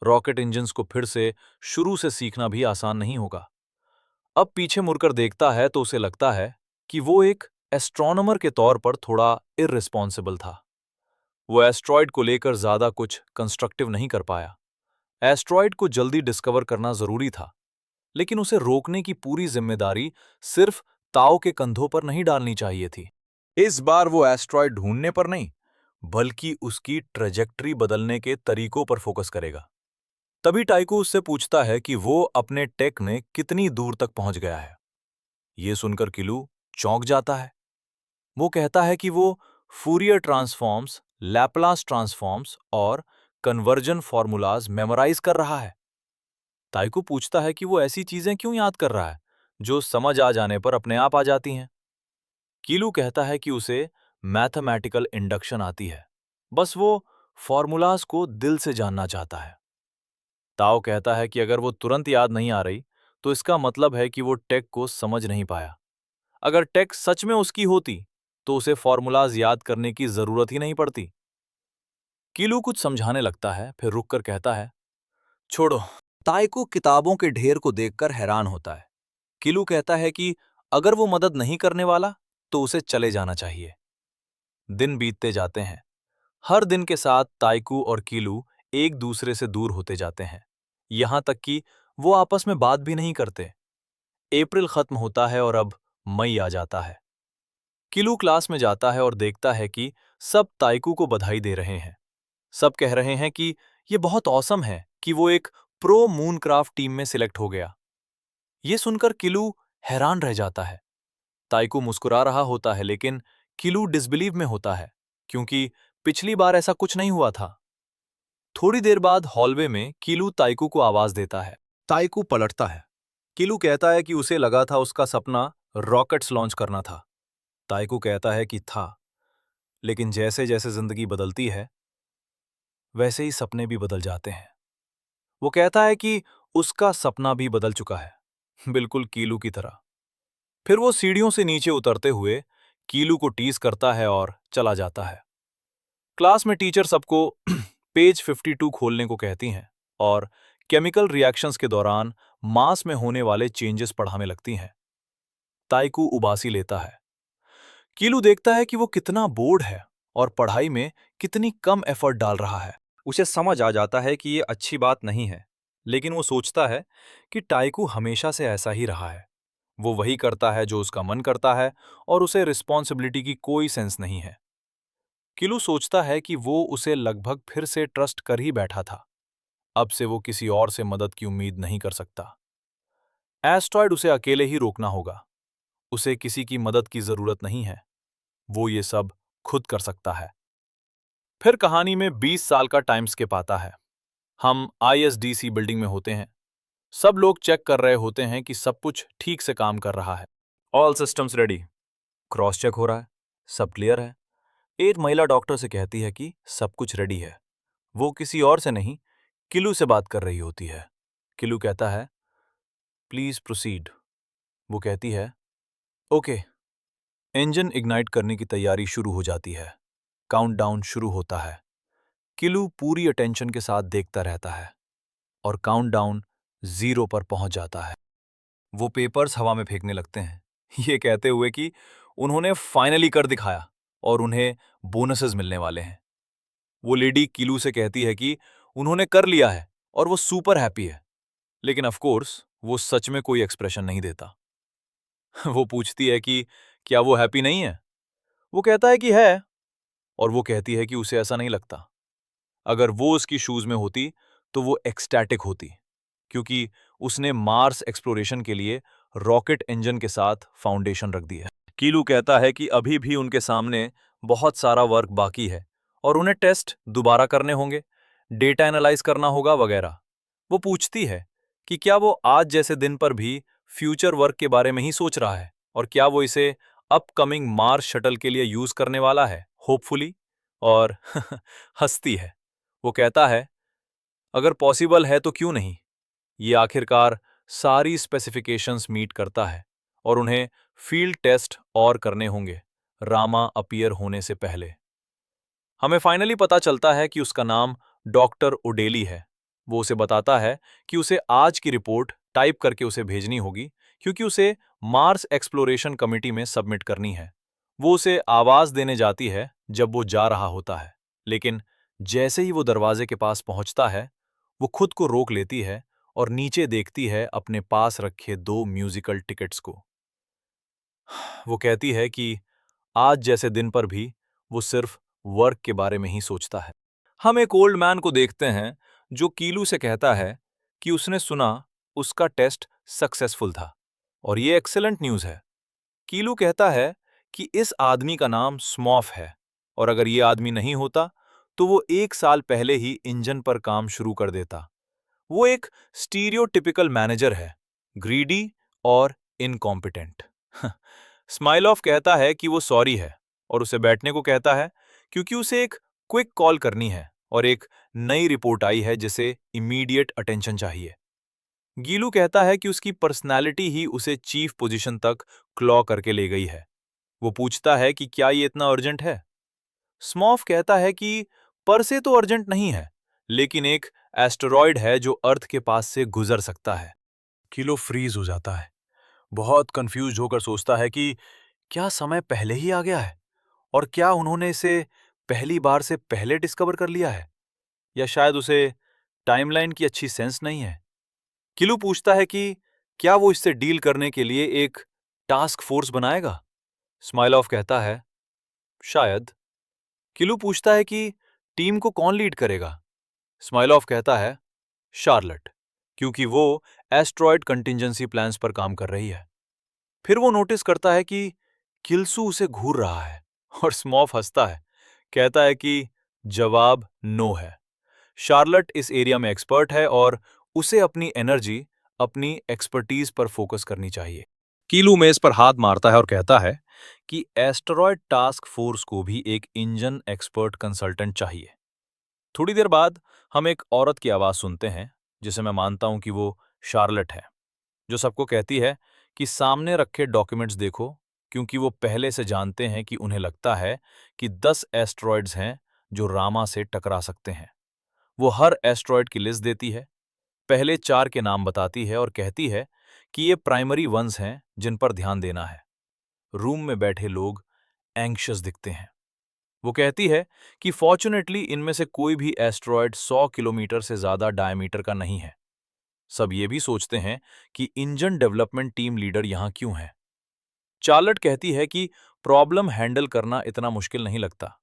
रॉकेट इंजन्स को फिर से शुरू से सीखना भी आसान नहीं होगा। अब पीछे मुड़कर देखता है तो उसे लगता है कि वो एक एस्ट्रोनॉमर के तौर पर थोड़ा इररिस्पॉन्सिबल था। वो एस्ट्रॉयड को लेकर ज्यादा कुछ कंस्ट्रक्टिव नहीं कर पाया। एस्ट्रॉयड को जल्दी डिस्कवर करना जरूरी था, लेकिन उसे रोकने की पूरी जिम्मेदारी सिर्फ ताओ के कंधों पर नहीं डालनी चाहिए थी। इस बार वो एस्ट्रॉयड ढूंढने पर नहीं, बल्कि उसकी ट्रेजेक्टरी बदलने के तरीकों पर फोकस करेगा। तभी टाइकू उससे पूछता है कि वो अपने टेक में कितनी दूर तक पहुंच गया है। ये सुनकर किलू चौंक जाता है। वो कहता है कि वो फूरियर ट्रांसफॉर्म्स, लैपलास ट्रांसफॉर्म्स और कन्वर्जन फॉर्मूलाज मेमोराइज कर रहा है। ताइको पूछता है कि वो ऐसी चीजें क्यों याद कर रहा है जो समझ आ जाने पर अपने आप आ जाती हैं। कीलू कहता है कि उसे मैथमेटिकल इंडक्शन आती है, बस वो फॉर्मूलाज को दिल से जानना चाहता है। ताओ कहता है कि अगर वो तुरंत याद नहीं आ रही तो इसका मतलब है कि वो टेक को समझ नहीं पाया। अगर टेक सच में उसकी होती तो उसे फॉर्मूलाज याद करने की जरूरत ही नहीं पड़ती। कीलू कुछ समझाने लगता है, फिर रुककर कहता है, छोड़ो। ताइको किताबों के ढेर को देखकर हैरान होता है। कीलू कहता है कि अगर वो मदद नहीं करने वाला तो उसे चले जाना चाहिए। दिन बीतते जाते हैं। हर दिन के साथ ताइकू और कीलू एक दूसरे से दूर होते जाते हैं, यहां तक कि वो आपस में बात भी नहीं करते। अप्रैल खत्म होता है और अब मई आ जाता है। कीलू क्लास में जाता है और देखता है कि सब ताइकू को बधाई दे रहे हैं। सब कह रहे हैं कि ये बहुत औसम है कि वो एक प्रो मूनक्राफ्ट टीम में सिलेक्ट हो गया। ये सुनकर किलू हैरान रह जाता है। ताइकू मुस्कुरा रहा होता है, लेकिन किलू डिसबिलीव में होता है, क्योंकि पिछली बार ऐसा कुछ नहीं हुआ था। थोड़ी देर बाद हॉलवे में कीलू ताइकू को आवाज देता है। ताइकू पलटता है। कीलू कहता है कि उसे लगा था उसका सपना रॉकेट्स लॉन्च करना था। ताइकू कहता है कि था, लेकिन जैसे जैसे जिंदगी बदलती है वैसे ही सपने भी बदल जाते हैं। वो कहता है कि उसका सपना भी बदल चुका है, बिल्कुल कीलू की तरह। फिर वो सीढ़ियों से नीचे उतरते हुए कीलू को टीज करता है और चला जाता है। क्लास में टीचर सबको पेज 52 खोलने को कहती हैं और केमिकल रिएक्शंस के दौरान मास में होने वाले चेंजेस पढ़ाने लगती हैं। ताइकू उबासी लेता है। कीलू देखता है कि वो कितना बोर्ड है और पढ़ाई में कितनी कम एफर्ट डाल रहा है। उसे समझ आ जाता है कि ये अच्छी बात नहीं है, लेकिन वो सोचता है कि टाइकू हमेशा से ऐसा ही रहा है। वो वही करता है जो उसका मन करता है और उसे रिस्पॉन्सिबिलिटी की कोई सेंस नहीं है। किलू सोचता है कि वो उसे लगभग फिर से ट्रस्ट कर ही बैठा था। अब से वो किसी और से मदद की उम्मीद नहीं कर सकता। एस्ट्रॉयड उसे अकेले ही रोकना होगा। उसे किसी की मदद की जरूरत नहीं है। वो ये सब खुद कर सकता है। फिर कहानी में 20 साल का टाइम स्किप आता है। हम आईएसडीसी बिल्डिंग में होते हैं। सब लोग चेक कर रहे होते हैं कि सब कुछ ठीक से काम कर रहा है। All systems ready. Cross check हो रहा है, सब क्लियर है। एक महिला डॉक्टर से कहती है कि सब कुछ रेडी है। वो किसी और से नहीं, किलू से बात कर रही होती है। किलू कहता है, प्लीज प्रोसीड। वो कहती है, ओके। इंजन इग्नाइट करने की तैयारी शुरू हो जाती है। काउंटडाउन शुरू होता है। किलू पूरी अटेंशन के साथ देखता रहता है और काउंटडाउन 0 पर पहुंच जाता है। वो पेपर्स हवा में फेंकने लगते हैं, ये कहते हुए कि उन्होंने फाइनली कर दिखाया और उन्हें बोनसेस मिलने वाले हैं। वो लेडी किलू से कहती है कि उन्होंने कर लिया है और वो सुपर हैप्पी है, लेकिन ऑफ कोर्स वो सच में कोई एक्सप्रेशन नहीं देता। वो पूछती है कि क्या वो हैप्पी नहीं है। वो कहता है कि है, और वो कहती है कि उसे ऐसा नहीं लगता। अगर वो उसकी शूज में होती तो वो एक्सटैटिक होती, क्योंकि उसने मार्स एक्सप्लोरेशन के लिए रॉकेट इंजन के साथ फाउंडेशन रख दी है। कीलू कहता है कि अभी भी उनके सामने बहुत सारा वर्क बाकी है और उन्हें टेस्ट दोबारा करने होंगे, डेटा एनालाइज करना होगा वगैरह। वो पूछती है कि क्या वो आज जैसे दिन पर भी फ्यूचर वर्क के बारे में ही सोच रहा है और क्या वो इसे अपकमिंग मार्स शटल के लिए यूज करने वाला है, होपफुली। और हंसती है। वो कहता है, अगर पॉसिबल है तो क्यों नहीं। ये आखिरकार सारी स्पेसिफिकेशंस मीट करता है और उन्हें फील्ड टेस्ट और करने होंगे रामा अपीयर होने से पहले। हमें फाइनली पता चलता है कि उसका नाम डॉक्टर ओडेली है। वो उसे बताता है कि उसे आज की रिपोर्ट टाइप करके उसे भेजनी होगी क्योंकि उसे मार्स एक्सप्लोरेशन कमिटी में सबमिट करनी है। वो उसे आवाज देने जाती है जब वो जा रहा होता है, लेकिन जैसे ही वो दरवाजे के पास पहुंचता है, वो खुद को रोक लेती है और नीचे देखती है अपने पास रखे 2 म्यूजिकल टिकट्स को। वो कहती है कि आज जैसे दिन पर भी वो सिर्फ वर्क के बारे में ही सोचता है। हम एक ओल्ड मैन को देखते हैं जो कीलू से कहता है कि उसने सुना उसका टेस्ट सक्सेसफुल था और ये एक्सेलेंट न्यूज़ है। कीलू कहता है कि इस आदमी का नाम स्मॉफ है और अगर ये आदमी नहीं होता तो वो 1 साल पहले ही इंजन पर काम शुरू कर देता। वो एक स्टीरियोटिपिकल मैनेजर है, ग्रीडी और इनकॉम्पिटेंट। स्माइलॉफ कहता है कि वो सॉरी है और उसे बैठने को कहता है क्योंकि उसे एक क्विक कॉल करनी है और एक नई रिपोर्ट आई है जिसे इमीडिएट अटेंशन चाहिए। गीलू कहता है कि उसकी पर्सनालिटी ही उसे चीफ पोजीशन तक क्लॉ करके ले गई है। वो पूछता है कि क्या ये इतना अर्जेंट है। स्मॉफ कहता है कि पर से तो अर्जेंट नहीं है, लेकिन एक एस्टेरॉयड है जो अर्थ के पास से गुजर सकता है। किलो फ्रीज हो जाता है, बहुत कंफ्यूज होकर सोचता है कि क्या समय पहले ही आ गया है और क्या उन्होंने इसे पहली बार से पहले डिस्कवर कर लिया है, या शायद उसे टाइमलाइन की अच्छी सेंस नहीं है। किलू पूछता है कि क्या वो इससे डील करने के लिए एक टास्क फोर्स बनाएगा। स्माइलॉफ कहता है शायद। किलू पूछता है कि टीम को कौन लीड करेगा। स्माइलॉफ कहता है शार्लट, क्योंकि वो एस्ट्रॉयड कंटिंजेंसी प्लान्स पर काम कर रही है। फिर वो नोटिस करता है कि किल्सू उसे घूर रहा है और स्मॉफ हंसता है, कहता है कि जवाब नो है। शार्लट इस एरिया में एक्सपर्ट है और उसे अपनी एनर्जी, अपनी एक्सपर्टीज पर फोकस करनी चाहिए। कीलू मेज पर हाथ मारता है और कहता है कि एस्टेरॉयड टास्क फोर्स को भी एक इंजन एक्सपर्ट कंसल्टेंट चाहिए। थोड़ी देर बाद हम एक औरत की आवाज सुनते हैं जिसे मैं मानता हूं कि वो शार्लट है, जो सबको कहती है कि सामने रखे डॉक्यूमेंट्स देखो, क्योंकि वो पहले से जानते हैं कि उन्हें लगता है कि 10 एस्ट्रॉयड्स हैं जो रामा से टकरा सकते हैं। वो हर एस्ट्रॉयड की लिस्ट देती है, पहले 4 के नाम बताती है और कहती है कि ये प्राइमरी वंस हैं जिन पर ध्यान देना है। रूम में बैठे लोग एंग्शियस दिखते हैं। वो कहती है कि फॉर्चुनेटली इनमें से कोई भी एस्ट्रॉयड 100 किलोमीटर से ज्यादा डायमीटर का नहीं है। सब ये भी सोचते हैं कि इंजन डेवलपमेंट टीम लीडर यहां क्यों है। चार्लट कहती है कि प्रॉब्लम हैंडल करना इतना मुश्किल नहीं लगता,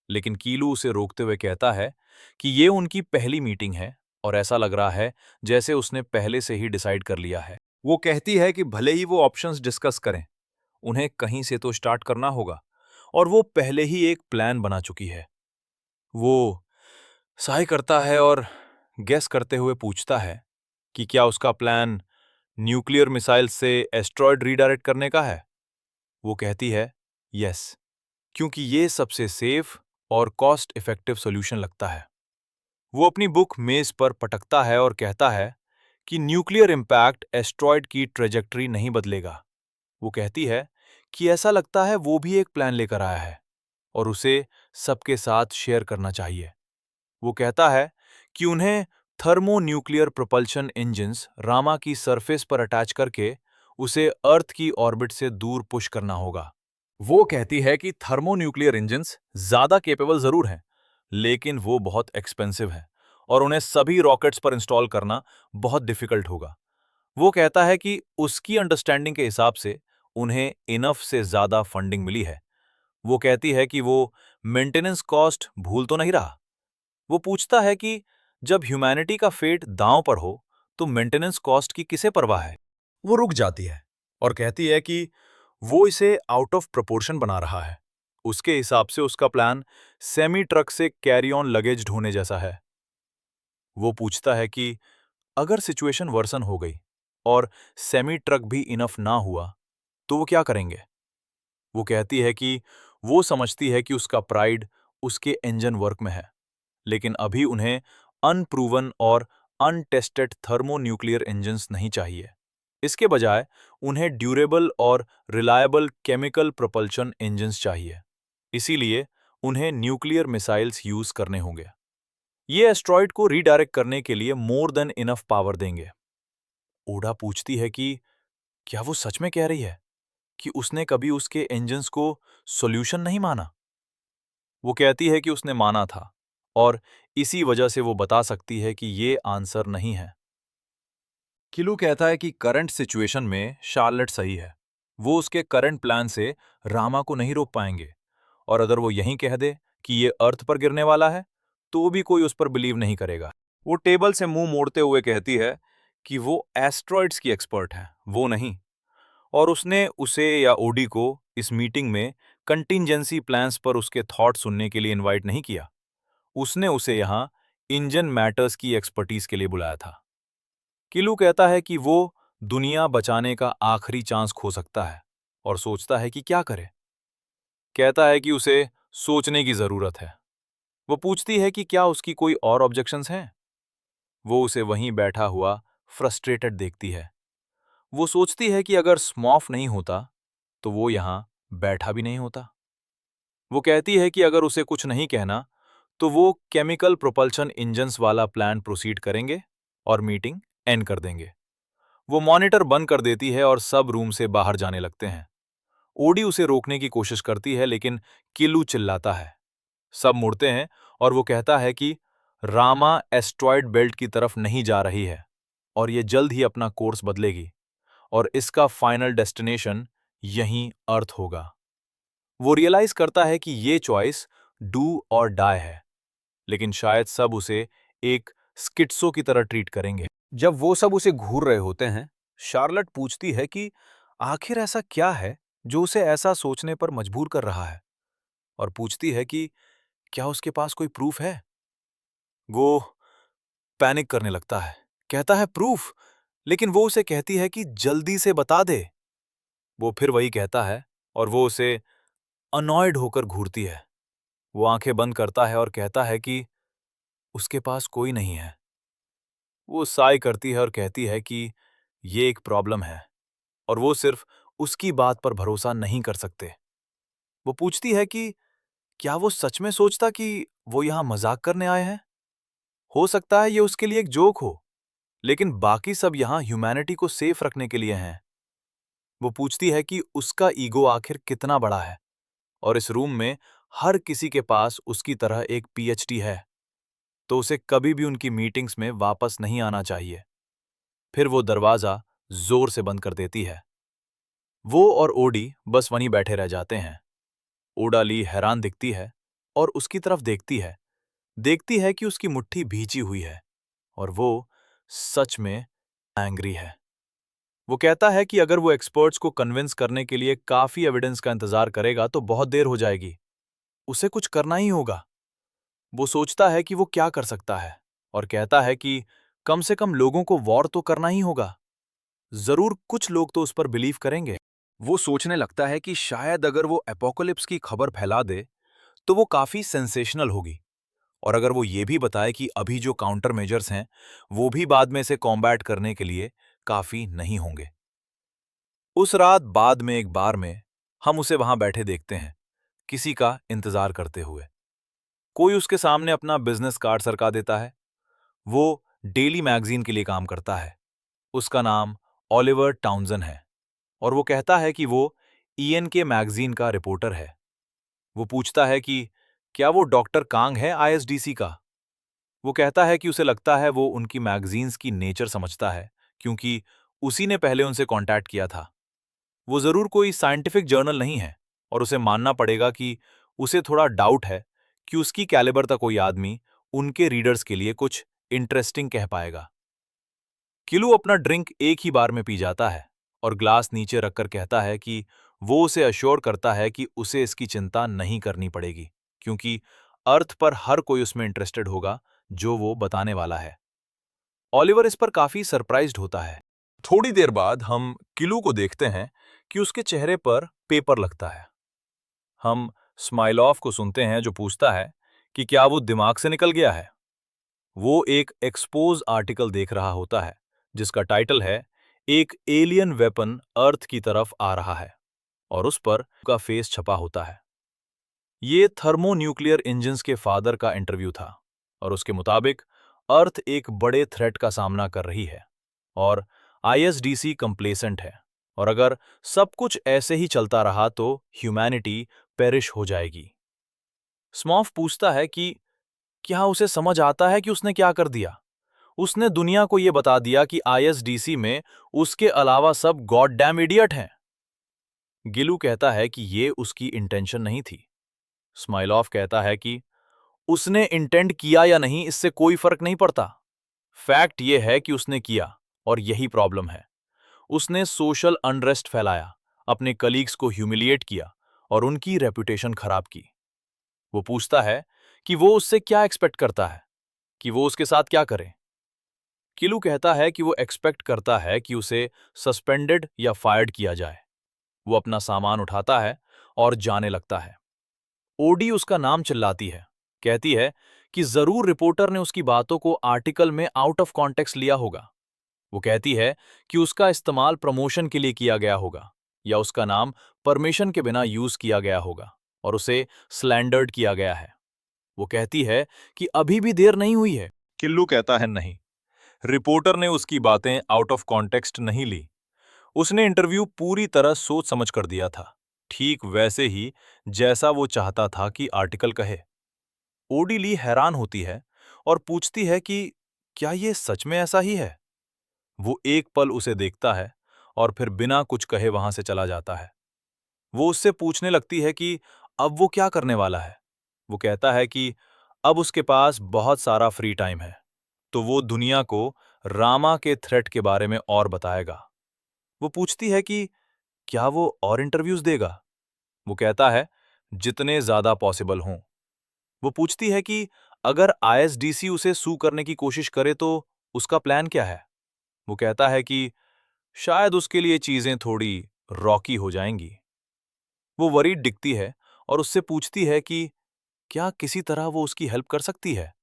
लेकिन कीलू उसे रोकते हुए कहता है कि ये उनकी पहली मीटिंग है और ऐसा लग रहा है जैसे उसने पहले से ही डिसाइड कर लिया है। वो कहती है कि भले ही वो ऑप्शंस डिस्कस करें, उन्हें कहीं से तो स्टार्ट करना होगा और वो पहले ही एक प्लान बना चुकी है। वो साय करता है और गेस करते हुए पूछता है कि क्या उसका प्लान न्यूक्लियर मिसाइल से एस्ट्रॉयड रीडायरेक्ट करने का है। वो कहती है यस, क्योंकि ये सबसे सेफ और कॉस्ट इफेक्टिव सॉल्यूशन लगता है। वो अपनी बुक मेज पर पटकता है और कहता है कि न्यूक्लियर इंपैक्ट एस्ट्रॉयड की ट्रेजेक्टरी नहीं बदलेगा। वो कहती है कि ऐसा लगता है वो भी एक प्लान लेकर आया है और उसे सबके साथ शेयर करना चाहिए। वो कहता है कि उन्हें थर्मोन्यूक्लियर प्रोपल्शन इंजन्स रामा की सरफेस पर अटैच करके उसे अर्थ की ऑर्बिट से दूर पुश करना होगा। वो कहती है कि थर्मोन्यूक्लियर इंजन्स ज्यादा केपेबल जरूर हैं, लेकिन वो बहुत एक्सपेंसिव हैं और उन्हें सभी रॉकेट्स पर इंस्टॉल करना बहुत डिफिकल्ट होगा। वो कहता है कि उसकी अंडरस्टैंडिंग के हिसाब से उन्हें इनफ से ज्यादा फंडिंग मिली है। वो कहती है कि वो मेंटेनेंस कॉस्ट भूल तो नहीं रहा। वो पूछता है कि जब ह्यूमैनिटी का फेट दांव पर हो तो मेंटेनेंस कॉस्ट की किसे परवाह है। वो रुक जाती है और कहती है कि वो इसे आउट ऑफ प्रोपोर्शन बना रहा है। उसके हिसाब से उसका प्लान सेमी ट्रक से कैरी ऑन लगेज ढोने जैसा है। वो पूछता है कि अगर सिचुएशन वर्सन हो गई और सेमी ट्रक भी इनफ ना हुआ तो वो क्या करेंगे। वो कहती है कि वो समझती है कि उसका प्राइड उसके इंजन वर्क में है, लेकिन अभी उन्हें अनप्रूवन और अनटेस्टेड थर्मोन्यूक्लियर इंजन्स नहीं चाहिए। इसके बजाय उन्हें ड्यूरेबल और रिलायबल केमिकल प्रोपल्शन इंजन्स चाहिए। इसीलिए उन्हें न्यूक्लियर मिसाइल्स यूज करने होंगे। ये एस्ट्रॉइड को रीडायरेक्ट करने के लिए मोर देन इनफ पावर देंगे। ओडा पूछती है कि क्या वो सच में कह रही है कि उसने कभी उसके इंजन्स को सॉल्यूशन नहीं माना। वो कहती है कि उसने माना था और इसी वजह से वो बता सकती है कि ये आंसर नहीं है। किलू कहता है कि करंट सिचुएशन में शार्लेट सही है। वो उसके करंट प्लान से रामा को नहीं रोक पाएंगे और अगर वो यहीं कह दे कि ये अर्थ पर गिरने वाला है तो भी कोई उस पर बिलीव नहीं करेगा। वो टेबल से मुंह मोड़ते हुए कहती है कि वो एस्ट्रॉइड्स की एक्सपर्ट है, वो नहीं। और उसने उसे या ओडी को इस मीटिंग में कंटिंजेंसी प्लान्स पर उसके थॉट सुनने के लिए इनवाइट नहीं किया। उसने उसे यहाँ इंजन मैटर्स की एक्सपर्टीज के लिए बुलाया था। किलू कहता है कि वो दुनिया बचाने का आखिरी चांस खो सकता है और सोचता है कि क्या करे। कहता है कि उसे सोचने की जरूरत है। वो पूछती है कि क्या उसकी कोई और ऑब्जेक्शंस हैं। वो उसे वहीं बैठा हुआ फ्रस्ट्रेटेड देखती है। वो सोचती है कि अगर स्मॉफ नहीं होता तो वो यहां बैठा भी नहीं होता। वो कहती है कि अगर उसे कुछ नहीं कहना तो वो केमिकल प्रोपल्शन इंजन्स वाला प्लान प्रोसीड करेंगे और मीटिंग एंड कर देंगे। वो मॉनिटर बंद कर देती है और सब रूम से बाहर जाने लगते हैं। ओडी उसे रोकने की कोशिश करती है लेकिन किल्लू चिल्लाता है। सब मुड़ते हैं और वो कहता है कि रामा एस्ट्रॉयड बेल्ट की तरफ नहीं जा रही है और ये जल्द ही अपना कोर्स बदलेगी और इसका फाइनल डेस्टिनेशन यहीं अर्थ होगा। वो रियलाइज करता है कि ये चॉइस डू और डाई है, लेकिन शायद सब उसे एक स्किट्सो की तरह ट्रीट करेंगे। जब वो सब उसे घूर रहे होते हैं, शार्लट पूछती है कि आखिर ऐसा क्या है जो उसे ऐसा सोचने पर मजबूर कर रहा है, और पूछती है कि क्या उसके पास कोई प्रूफ है। वो पैनिक करने लगता है, कहता है प्रूफ, लेकिन वो उसे कहती है कि जल्दी से बता दे। वो फिर वही कहता है और वो उसे अनॉयड होकर घूरती है। वो आंखें बंद करता है और कहता है कि उसके पास कोई नहीं है। वो साय करती है और कहती है कि ये एक प्रॉब्लम है और वो सिर्फ उसकी बात पर भरोसा नहीं कर सकते। वो पूछती है कि क्या वो सच में सोचता कि वो यहां मजाक करने आए हैं। हो सकता है ये उसके लिए एक जोक हो, लेकिन बाकी सब यहां ह्यूमैनिटी को सेफ रखने के लिए हैं। वो पूछती है कि उसका ईगो आखिर कितना बड़ा है और इस रूम में हर किसी के पास उसकी तरह एक पीएचडी है, तो उसे कभी भी उनकी मीटिंग्स में वापस नहीं आना चाहिए। फिर वो दरवाजा जोर से बंद कर देती है। वो और ओडी बस वहीं बैठे रह जाते हैं। ओडाली हैरान दिखती है और उसकी तरफ देखती है कि उसकी मुट्ठी भींची हुई है और वो सच में एंग्री है। वो कहता है कि अगर वो एक्सपर्ट्स को कन्विंस करने के लिए काफी एविडेंस का इंतजार करेगा तो बहुत देर हो जाएगी। उसे कुछ करना ही होगा। वो सोचता है कि वो क्या कर सकता है और कहता है कि कम से कम लोगों को वॉर तो करना ही होगा। जरूर कुछ लोग तो उस पर बिलीव करेंगे। वो सोचने लगता है कि शायद अगर वो एपोकलिप्स की खबर फैला दे तो वो काफी सेंसेशनल होगी, और अगर वो ये भी बताए कि अभी जो काउंटर मेजर्स हैं वो भी बाद में इसे कॉम्बैट करने के लिए काफी नहीं होंगे। उस रात बाद में एक बार में हम उसे वहां बैठे देखते हैं, किसी का इंतजार करते हुए। कोई उसके सामने अपना बिजनेस कार्ड सरका देता है। वो डेली मैगजीन के लिए काम करता है। उसका नाम ओलिवर टाउनसन है और वो कहता है कि वो ईएन के मैगजीन का रिपोर्टर है। वो पूछता है कि क्या वो डॉक्टर कांग है आईएसडीसी का। वो कहता है कि उसे लगता है वो उनकी मैगजीन्स की नेचर समझता है, क्योंकि उसी ने पहले उनसे कांटेक्ट किया था। वो जरूर कोई साइंटिफिक जर्नल नहीं है और उसे मानना पड़ेगा कि उसे थोड़ा डाउट है कि उसकी कैलिबर का कोई आदमी उनके रीडर्स के लिए कुछ इंटरेस्टिंग कह पाएगा। किलू अपना ड्रिंक एक ही बार में पी जाता है और ग्लास नीचे रखकर कहता है कि वो उसे अश्योर करता है कि उसे इसकी चिंता नहीं करनी पड़ेगी, क्योंकि अर्थ पर हर कोई उसमें इंटरेस्टेड होगा जो वो बताने वाला है। ऑलिवर इस पर काफी सरप्राइज्ड होता है। थोड़ी देर बाद हम किलू को देखते हैं कि उसके चेहरे पर पेपर लगता है। हम स्माइलॉफ को सुनते हैं जो पूछता है कि क्या वो दिमाग से निकल गया है। वो एक एक्सपोज आर्टिकल देख रहा होता है जिसका टाइटल है एक एलियन वेपन अर्थ की तरफ आ रहा है और उस पर का फेस छपा होता है। ये थर्मोन्यूक्लियर इंजन्स के फादर का इंटरव्यू था और उसके मुताबिक अर्थ एक बड़े थ्रेट का सामना कर रही है और आईएसडीसी कंप्लेसेंट है और अगर सब कुछ ऐसे ही चलता रहा तो ह्यूमैनिटी पेरिश हो जाएगी। स्मॉफ पूछता है कि क्या उसे समझ आता है कि उसने क्या कर दिया। उसने दुनिया को यह बता दिया कि आईएसडीसी में उसके अलावा सब गॉड डैम इडियट हैं। गिलू कहता है कि ये उसकी इंटेंशन नहीं थी। स्माइलॉफ कहता है कि उसने इंटेंड किया या नहीं इससे कोई फर्क नहीं पड़ता। फैक्ट यह है कि उसने किया और यही प्रॉब्लम है। उसने सोशल अनरेस्ट फैलाया, अपने कलीग्स को ह्यूमिलिएट किया और उनकी रेपुटेशन खराब की। वो पूछता है कि वो उससे क्या एक्सपेक्ट करता है, कि वो उसके साथ क्या करे। किलू कहता है कि वो एक्सपेक्ट करता है कि उसे सस्पेंडेड या फायर्ड किया जाए। वो अपना सामान उठाता है और जाने लगता है। ओडी उसका नाम चिल्लाती है, कहती है कि जरूर रिपोर्टर ने उसकी बातों को आर्टिकल में आउट ऑफ कॉन्टेक्स्ट लिया होगा। वो कहती है कि उसका इस्तेमाल प्रमोशन के लिए किया गया होगा या उसका नाम परमिशन के बिना यूज किया गया होगा और उसे स्लैंडर्ड किया गया है। वो कहती है कि अभी भी देर नहीं हुई है। किल्लू कहता है नहीं, रिपोर्टर ने उसकी बातें आउट ऑफ कॉन्टेक्स्ट नहीं ली। उसने इंटरव्यू पूरी तरह सोच समझ कर दिया था, ठीक वैसे ही जैसा वो चाहता था कि आर्टिकल कहे। ओडी ली हैरान होती है और पूछती है कि क्या ये सच में ऐसा ही है। वो एक पल उसे देखता है और फिर बिना कुछ कहे वहां से चला जाता है। वो उससे पूछने लगती है कि अब वो क्या करने वाला है। वो कहता है कि अब उसके पास बहुत सारा फ्री टाइम है, तो वो दुनिया को रामा के थ्रेट के बारे में और बताएगा। वो पूछती है कि क्या वो और इंटरव्यूज देगा। वो कहता है जितने ज्यादा पॉसिबल हों। वो पूछती है कि अगर आईएसडीसी उसे सू करने की कोशिश करे तो उसका प्लान क्या है। वो कहता है कि शायद उसके लिए चीजें थोड़ी रॉकी हो जाएंगी। वो वरीड दिखती है और उससे पूछती है कि क्या किसी तरह वो उसकी हेल्प कर सकती है।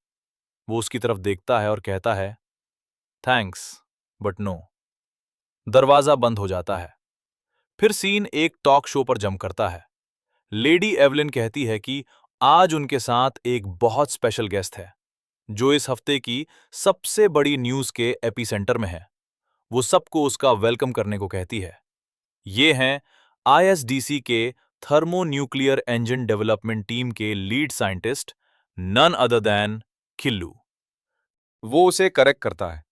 वो उसकी तरफ देखता है और कहता है थैंक्स बट नो। दरवाजा बंद हो जाता है। फिर सीन एक टॉक शो पर जम करता है। लेडी एवलिन कहती है कि आज उनके साथ एक बहुत स्पेशल गेस्ट है जो इस हफ्ते की सबसे बड़ी न्यूज के एपिसेंटर में है। वो सबको उसका वेलकम करने को कहती है। ये हैं आईएसडीसी के थर्मोन्यूक्लियर इंजन डेवलपमेंट टीम के lead scientist, none other than Killu. वो उसे करेक्ट करता है,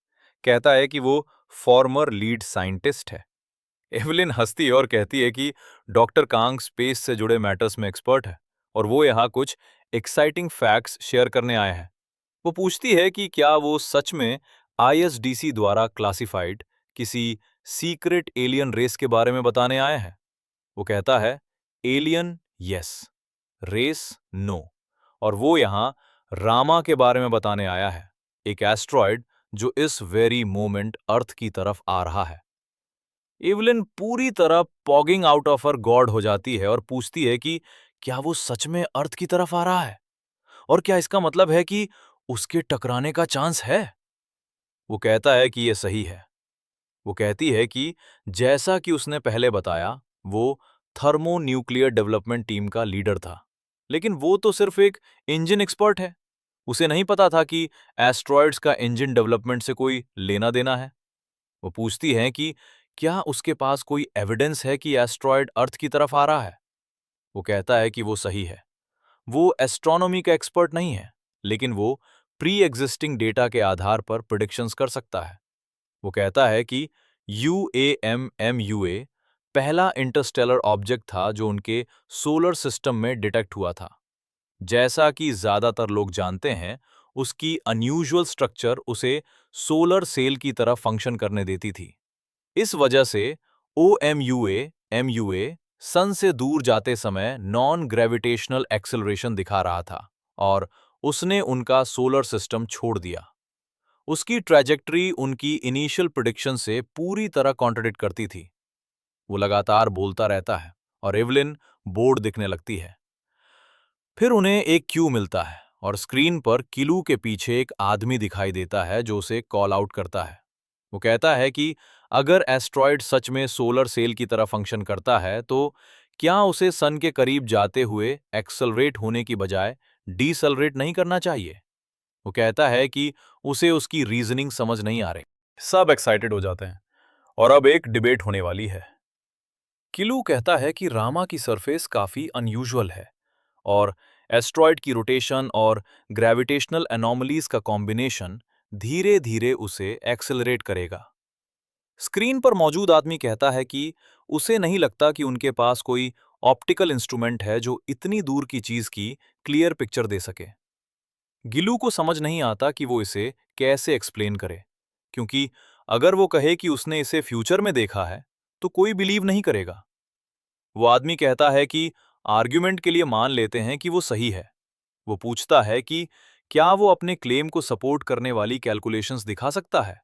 कहता है कि वो फॉर्मर लीड साइंटिस्ट है। एवलिन हंसती है और कहती है कि डॉक्टर कांग स्पेस से जुड़े मैटर्स में एक्सपर्ट है और वो यहाँ कुछ एक्साइटिंग फैक्ट्स शेयर करने आए हैं। वो पूछती है कि क्या वो सच में आईएसडीसी द्वारा क्लासिफाइड किसी सीक्रेट एलियन रेस के बारे में बताने आए हैं। वो कहता है एलियन यस, रेस नो, और वो यहाँ रामा के बारे में बताने आया है, एक एस्ट्रॉयड जो इस वेरी मोमेंट अर्थ की तरफ आ रहा है। एवलिन पूरी तरह पॉगिंग आउट ऑफ हर गॉड हो जाती है और पूछती है कि क्या वो सच में अर्थ की तरफ आ रहा है और क्या इसका मतलब है कि उसके टकराने का चांस है। वो कहता है कि यह सही है। वो कहती है कि जैसा कि उसने पहले बताया वो थर्मोन्यूक्लियर डेवलपमेंट टीम का लीडर था, लेकिन वो तो सिर्फ एक इंजन एक्सपर्ट है। उसे नहीं पता था कि एस्ट्रॉयड्स का इंजन डेवलपमेंट से कोई लेना देना है। वो पूछती हैं कि क्या उसके पास कोई एविडेंस है कि एस्ट्रॉयड अर्थ की तरफ आ रहा है। वो कहता है कि वो सही है। वो एस्ट्रोनॉमी का एक्सपर्ट नहीं है, लेकिन वो प्री एग्जिस्टिंग डेटा के आधार पर प्रिडिक्शंस कर सकता है। वो कहता है कि UAMMUA पहला इंटरस्टेलर ऑब्जेक्ट था जो उनके सोलर सिस्टम में डिटेक्ट हुआ था। जैसा कि ज्यादातर लोग जानते हैं, उसकी अनयूजुअल स्ट्रक्चर उसे सोलर सेल की तरह फंक्शन करने देती थी। इस वजह से OMUA सन से दूर जाते समय नॉन ग्रेविटेशनल एक्सेलरेशन दिखा रहा था और उसने उनका सोलर सिस्टम छोड़ दिया। उसकी ट्रैजेक्टरी उनकी इनिशियल प्रिडिक्शन से पूरी तरह कॉन्ट्रडिक्ट करती थी। वो लगातार बोलता रहता है और एवलिन बोर्ड दिखने लगती है। फिर उन्हें एक क्यू मिलता है और स्क्रीन पर किलू के पीछे एक आदमी दिखाई देता है जो उसे कॉल आउट करता है। वो कहता है कि अगर एस्ट्रॉयड सच में सोलर सेल की तरह फंक्शन करता है तो क्या उसे सन के करीब जाते हुए एक्सेलरेट होने की बजाय डीसेलरेट नहीं करना चाहिए? वो कहता है कि उसे उसकी रीजनिंग समझ नहीं आ रही। सब एक्साइटेड हो जाते हैं और अब एक डिबेट होने वाली है। किलू कहता है कि रामा की सरफेस काफी अनयूजुअल है और एस्ट्रॉयड की रोटेशन और ग्रेविटेशनल एनॉमलीज का कॉम्बिनेशन धीरे धीरे उसे एक्सेलरेट करेगा। स्क्रीन पर मौजूद आदमी कहता है कि उसे नहीं लगता कि उनके पास कोई ऑप्टिकल इंस्ट्रूमेंट है जो इतनी दूर की चीज की क्लियर पिक्चर दे सके। गिलू को समझ नहीं आता कि वो इसे कैसे एक्सप्लेन करे, क्योंकि अगर वो कहे कि उसने इसे फ्यूचर में देखा है तो कोई बिलीव नहीं करेगा। वो आदमी कहता है कि आर्ग्यूमेंट के लिए मान लेते हैं कि वो सही है। वो पूछता है कि क्या वो अपने क्लेम को सपोर्ट करने वाली कैलकुलेशंस दिखा सकता है।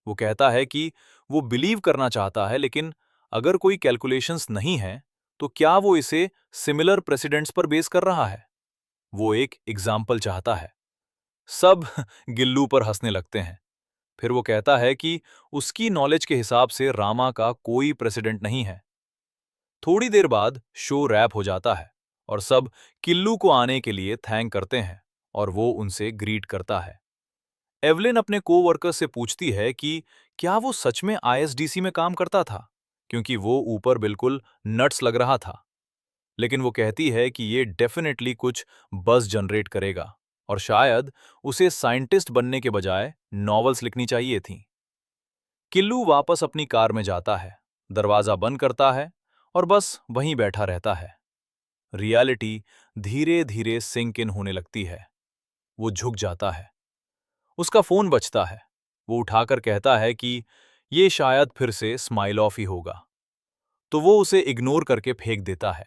वो कहता है कि वो बिलीव करना चाहता है, लेकिन अगर कोई कैलकुलेशंस नहीं है तो क्या वो इसे सिमिलर प्रेसिडेंट्स पर बेस कर रहा है। वो एक एग्जाम्पल चाहता है। सब गिल्लू पर हंसने लगते हैं। फिर वो कहता है कि उसकी नॉलेज के हिसाब से रामा का कोई प्रेसिडेंट नहीं है। थोड़ी देर बाद शो रैप हो जाता है और सब किल्लू को आने के लिए थैंक करते हैं और वो उनसे ग्रीट करता है। एवलिन अपने कोवर्कर से पूछती है कि क्या वो सच में आईएसडीसी में काम करता था, क्योंकि वो ऊपर बिल्कुल नट्स लग रहा था। लेकिन वो कहती है कि ये डेफिनेटली कुछ बज़ जनरेट करेगा और शायद उसे साइंटिस्ट बनने के बजाय नॉवेल्स लिखनी चाहिए थी। किल्लू वापस अपनी कार में जाता है, दरवाजा बंद करता है और बस वहीं बैठा रहता है। रियलिटी धीरे धीरे सिंक इन होने लगती है। वो झुक जाता है। उसका फोन बजता है। वो उठाकर कहता है कि ये शायद फिर से स्माइल ऑफ ही होगा, तो वो उसे इग्नोर करके फेंक देता है।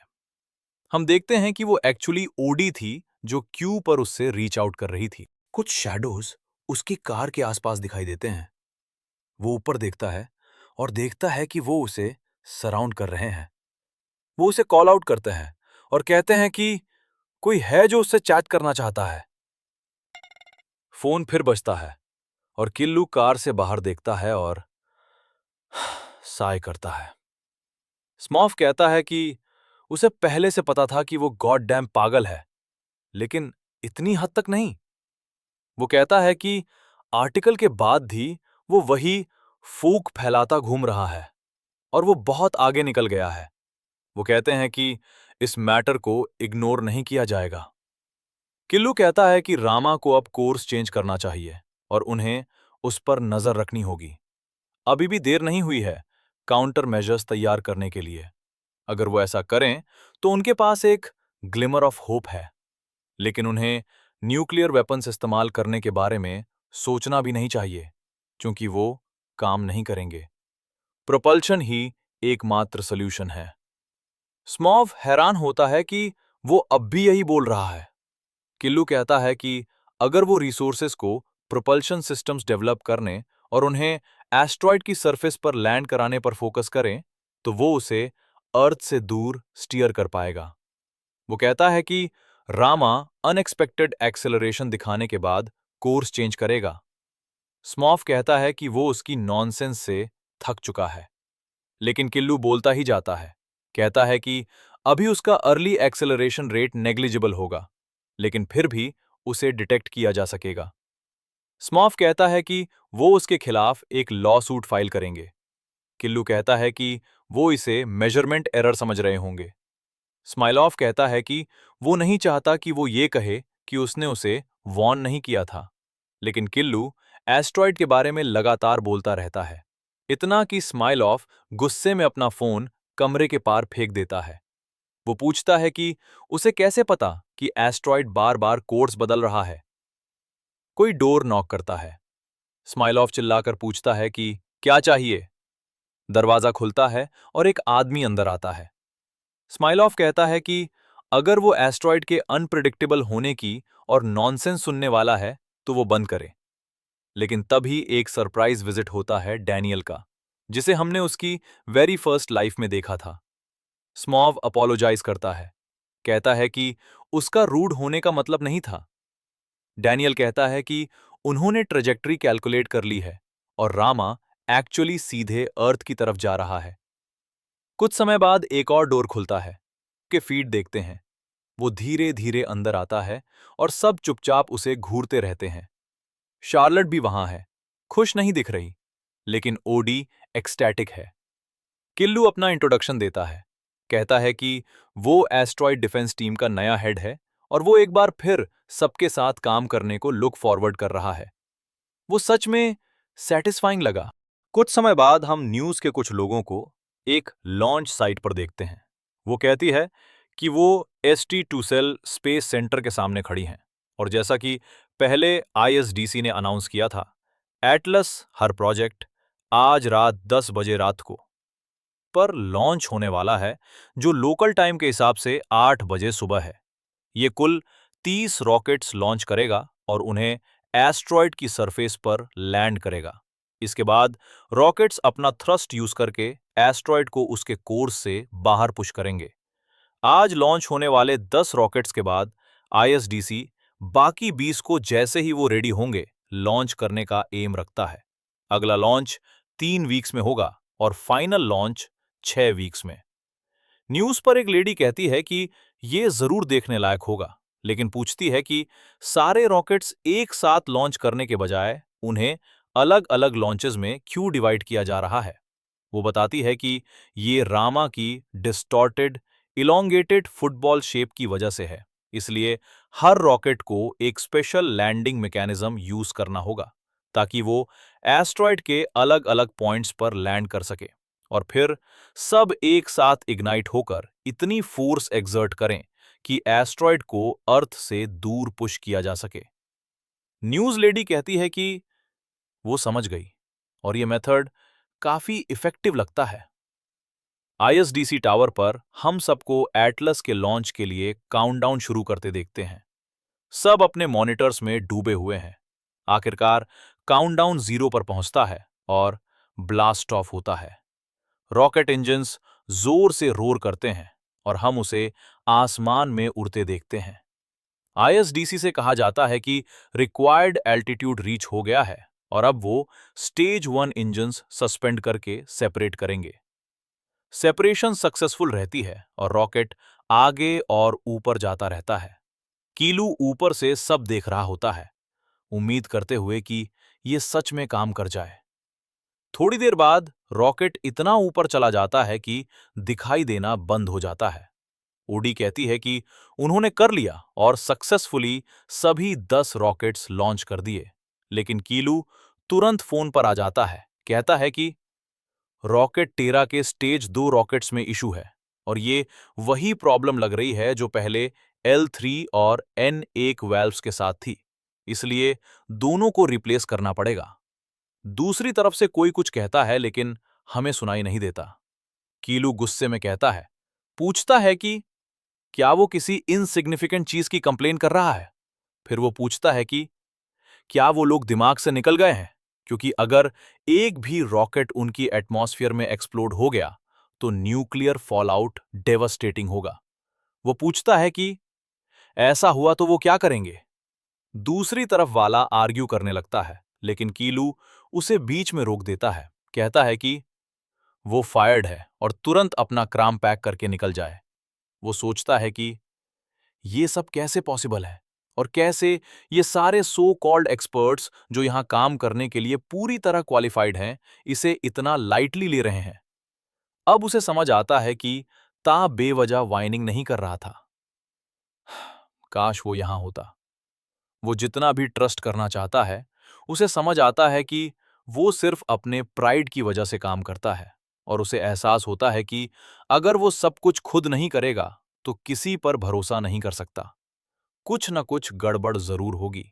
हम देखते हैं कि वो एक्चुअली ओडी थी जो क्यू पर उससे रीच आउट कर रही थी। कुछ शैडोज उसकी कार के आसपास दिखाई देते हैं। वो ऊपर देखता है और देखता है कि वो उसे सराउंड कर रहे हैं। वो उसे कॉल आउट करते हैं और कहते हैं कि कोई है जो उससे चैट करना चाहता है। फोन फिर बजता है और किल्लू कार से बाहर देखता है और साय करता है। स्मॉफ कहता है कि उसे पहले से पता था कि वो गॉड डैम पागल है, लेकिन इतनी हद तक नहीं। वो कहता है कि आर्टिकल के बाद भी वो वही फूक फैलाता घूम रहा है और वो बहुत आगे निकल गया है। वो कहते हैं कि इस मैटर को इग्नोर नहीं किया जाएगा। किल्लू कहता है कि रामा को अब कोर्स चेंज करना चाहिए और उन्हें उस पर नजर रखनी होगी। अभी भी देर नहीं हुई है काउंटर मेजर्स तैयार करने के लिए। अगर वो ऐसा करें तो उनके पास एक ग्लिमर ऑफ होप है, लेकिन उन्हें न्यूक्लियर वेपन्स इस्तेमाल करने के बारे में सोचना भी नहीं चाहिए, क्योंकि वो काम नहीं करेंगे। प्रोपल्शन ही एकमात्र सॉल्यूशन है। स्मॉव हैरान होता है कि वो अब भी यही बोल रहा है। किल्लू कहता है कि अगर वो रिसोर्सेस को प्रोपल्शन सिस्टम्स डेवलप करने और उन्हें एस्ट्रॉयड की सरफेस पर लैंड कराने पर फोकस करें, तो वो उसे अर्थ से दूर स्टीयर कर पाएगा। वो कहता है कि रामा अनएक्सपेक्टेड एक्सेलरेशन दिखाने के बाद कोर्स चेंज करेगा। स्मॉफ कहता है कि वो उसकी नॉनसेंस से थक चुका है, लेकिन किल्लू बोलता ही जाता है। कहता है कि अभी उसका अर्ली एक्सेलरेशन रेट नेग्लिजिबल होगा, लेकिन फिर भी उसे डिटेक्ट किया जा सकेगा। स्मॉफ कहता है कि वो उसके खिलाफ एक लॉ सूट फाइल करेंगे। किल्लू कहता है कि वो इसे मेजरमेंट एरर समझ रहे होंगे। स्माइलॉफ कहता है कि वो नहीं चाहता कि वो ये कहे कि उसने उसे वॉर्न नहीं किया था, लेकिन किल्लू एस्ट्रॉयड के बारे में लगातार बोलता रहता है, इतना कि स्माइलॉफ गुस्से में अपना फोन कमरे के पार फेंक देता है। वो पूछता है कि उसे कैसे पता कि एस्ट्रॉयड बार बार कोर्स बदल रहा है। कोई डोर नॉक करता है। स्माइलॉफ चिल्लाकर पूछता है कि क्या चाहिए। दरवाजा खुलता है और एक आदमी अंदर आता है। स्माइलॉफ कहता है कि अगर वो एस्ट्रॉयड के अनप्रिडिक्टेबल होने की और नॉनसेंस सुनने वाला है तो वो बंद करे। लेकिन तभी एक सरप्राइज विजिट होता है डैनियल का, जिसे हमने उसकी वेरी फर्स्ट लाइफ में देखा था। स्मॉव अपोलोजाइज करता है, कहता है कि उसका रूड होने का मतलब नहीं था। डैनियल कहता है कि उन्होंने ट्रेजेक्टरी कैलकुलेट कर ली है और रामा एक्चुअली सीधे अर्थ की तरफ जा रहा है। कुछ समय बाद एक और डोर खुलता है कि फीड देखते हैं। वो धीरे धीरे अंदर आता है और सब चुपचाप उसे घूरते रहते हैं। शार्लट भी वहां है, खुश नहीं दिख रही, लेकिन ओडी एक्सटैटिक है। किल्लू अपना इंट्रोडक्शन देता है, कहता है कि वो एस्ट्रॉइड डिफेंस टीम का नया हेड है और वो एक बार फिर सबके साथ काम करने को लुक फॉरवर्ड कर रहा है। वो सच में सेटिस्फाइंग लगा। कुछ समय बाद हम न्यूज के कुछ लोगों को एक लॉन्च साइट पर देखते हैं। वो कहती है कि वो ST2 स्पेस सेंटर के सामने खड़ी हैं और जैसा कि पहले ISDC ने अनाउंस किया था, एटलस हर प्रोजेक्ट आज रात 10 बजे रात को पर लॉन्च होने वाला है, जो लोकल टाइम के हिसाब से 8 बजे सुबह है। ये कुल 30 रॉकेट्स लॉन्च करेगा और उन्हें एस्ट्रॉइड की सरफेस पर लैंड करेगा। इसके बाद रॉकेट्स अपना थ्रस्ट यूज करके एस्ट्रॉइड को उसके कोर्स से बाहर पुश करेंगे। आज लॉन्च होने वाले 10 रॉकेट्स के बाद ISDC बाकी 20 को जैसे ही वो रेडी होंगे लॉन्च करने का एम रखता है। अगला लॉन्च 3 वीक्स में होगा और फाइनल लॉन्च 6 वीक्स में। न्यूज पर एक लेडी कहती है कि ये जरूर देखने लायक होगा, लेकिन पूछती है कि सारे रॉकेट्स एक साथ लॉन्च करने के बजाय उन्हें अलग अलग लॉन्चेस में क्यों डिवाइड किया जा रहा है। वो बताती है कि ये रामा की डिस्टॉर्टेड इलोंगेटेड फुटबॉल शेप की वजह से है, इसलिए हर रॉकेट को एक स्पेशल लैंडिंग मैकेनिज्म यूज करना होगा ताकि वो एस्ट्रॉइड के अलग अलग पॉइंट्स पर लैंड कर सके और फिर सब एक साथ इग्नाइट होकर इतनी फोर्स एक्सर्ट करें कि एस्ट्रॉइड को अर्थ से दूर पुश किया जा सके। न्यूज लेडी कहती है कि वो समझ गई और ये मेथड काफी इफेक्टिव लगता है। ISDC टावर पर हम सबको एटलस के लॉन्च के लिए काउंटडाउन शुरू करते देखते हैं। सब अपने मॉनिटर्स में डूबे हुए हैं। आखिरकार काउंटडाउन 0 पर पहुंचता है और ब्लास्ट ऑफ होता है। रॉकेट इंजन्स जोर से रोर करते हैं और हम उसे आसमान में उड़ते देखते हैं। ISDC से कहा जाता है कि रिक्वायर्ड एल्टीट्यूड रीच हो गया है और अब वो स्टेज 1 इंजन्स सस्पेंड करके सेपरेट करेंगे। सेपरेशन सक्सेसफुल रहती है और रॉकेट आगे और ऊपर जाता रहता है। कीलू ऊपर से सब देख रहा होता है, उम्मीद करते हुए कि ये सच में काम कर जाए। थोड़ी देर बाद रॉकेट इतना ऊपर चला जाता है कि दिखाई देना बंद हो जाता है। ओडी कहती है कि उन्होंने कर लिया और सक्सेसफुली सभी 10 रॉकेट्स लॉन्च कर दिए, लेकिन कीलू तुरंत फोन पर आ जाता है, कहता है कि रॉकेट टेरा के स्टेज 2 रॉकेट्स में इशू है और ये वही प्रॉब्लम लग रही है जो पहले L3 और N1 वाल्व्स के साथ थी, इसलिए दोनों को रिप्लेस करना पड़ेगा। दूसरी तरफ से कोई कुछ कहता है लेकिन हमें सुनाई नहीं देता। कीलू गुस्से में कहता है, पूछता है कि क्या वो किसी इनसिग्निफिकेंट चीज की कंप्लेन कर रहा है। फिर वो पूछता है कि क्या वो लोग दिमाग से निकल गए हैं, क्योंकि अगर एक भी रॉकेट उनकी एटमॉस्फेयर में एक्सप्लोड हो गया तो न्यूक्लियर फॉलआउट डेवास्टेटिंग होगा। वो पूछता है कि ऐसा हुआ तो वो क्या करेंगे। दूसरी तरफ वाला आर्ग्यू करने लगता है, लेकिन कीलू उसे बीच में रोक देता है, कहता है कि वो फायर्ड है और तुरंत अपना क्राम पैक करके निकल जाए। वो सोचता है कि ये सब कैसे पॉसिबल है और कैसे ये सारे सो कॉल्ड एक्सपर्ट्स जो यहां काम करने के लिए पूरी तरह क्वालिफाइड हैं, इसे इतना लाइटली ले रहे हैं। अब उसे समझ आता है कि ता बेवजह वाइनिंग नहीं कर रहा था। काश वो यहां होता। वो जितना भी ट्रस्ट करना चाहता है, उसे समझ आता है कि वो सिर्फ अपने प्राइड की वजह से काम करता है और उसे एहसास होता है कि अगर वो सब कुछ खुद नहीं करेगा तो किसी पर भरोसा नहीं कर सकता। कुछ न कुछ गड़बड़ जरूर होगी।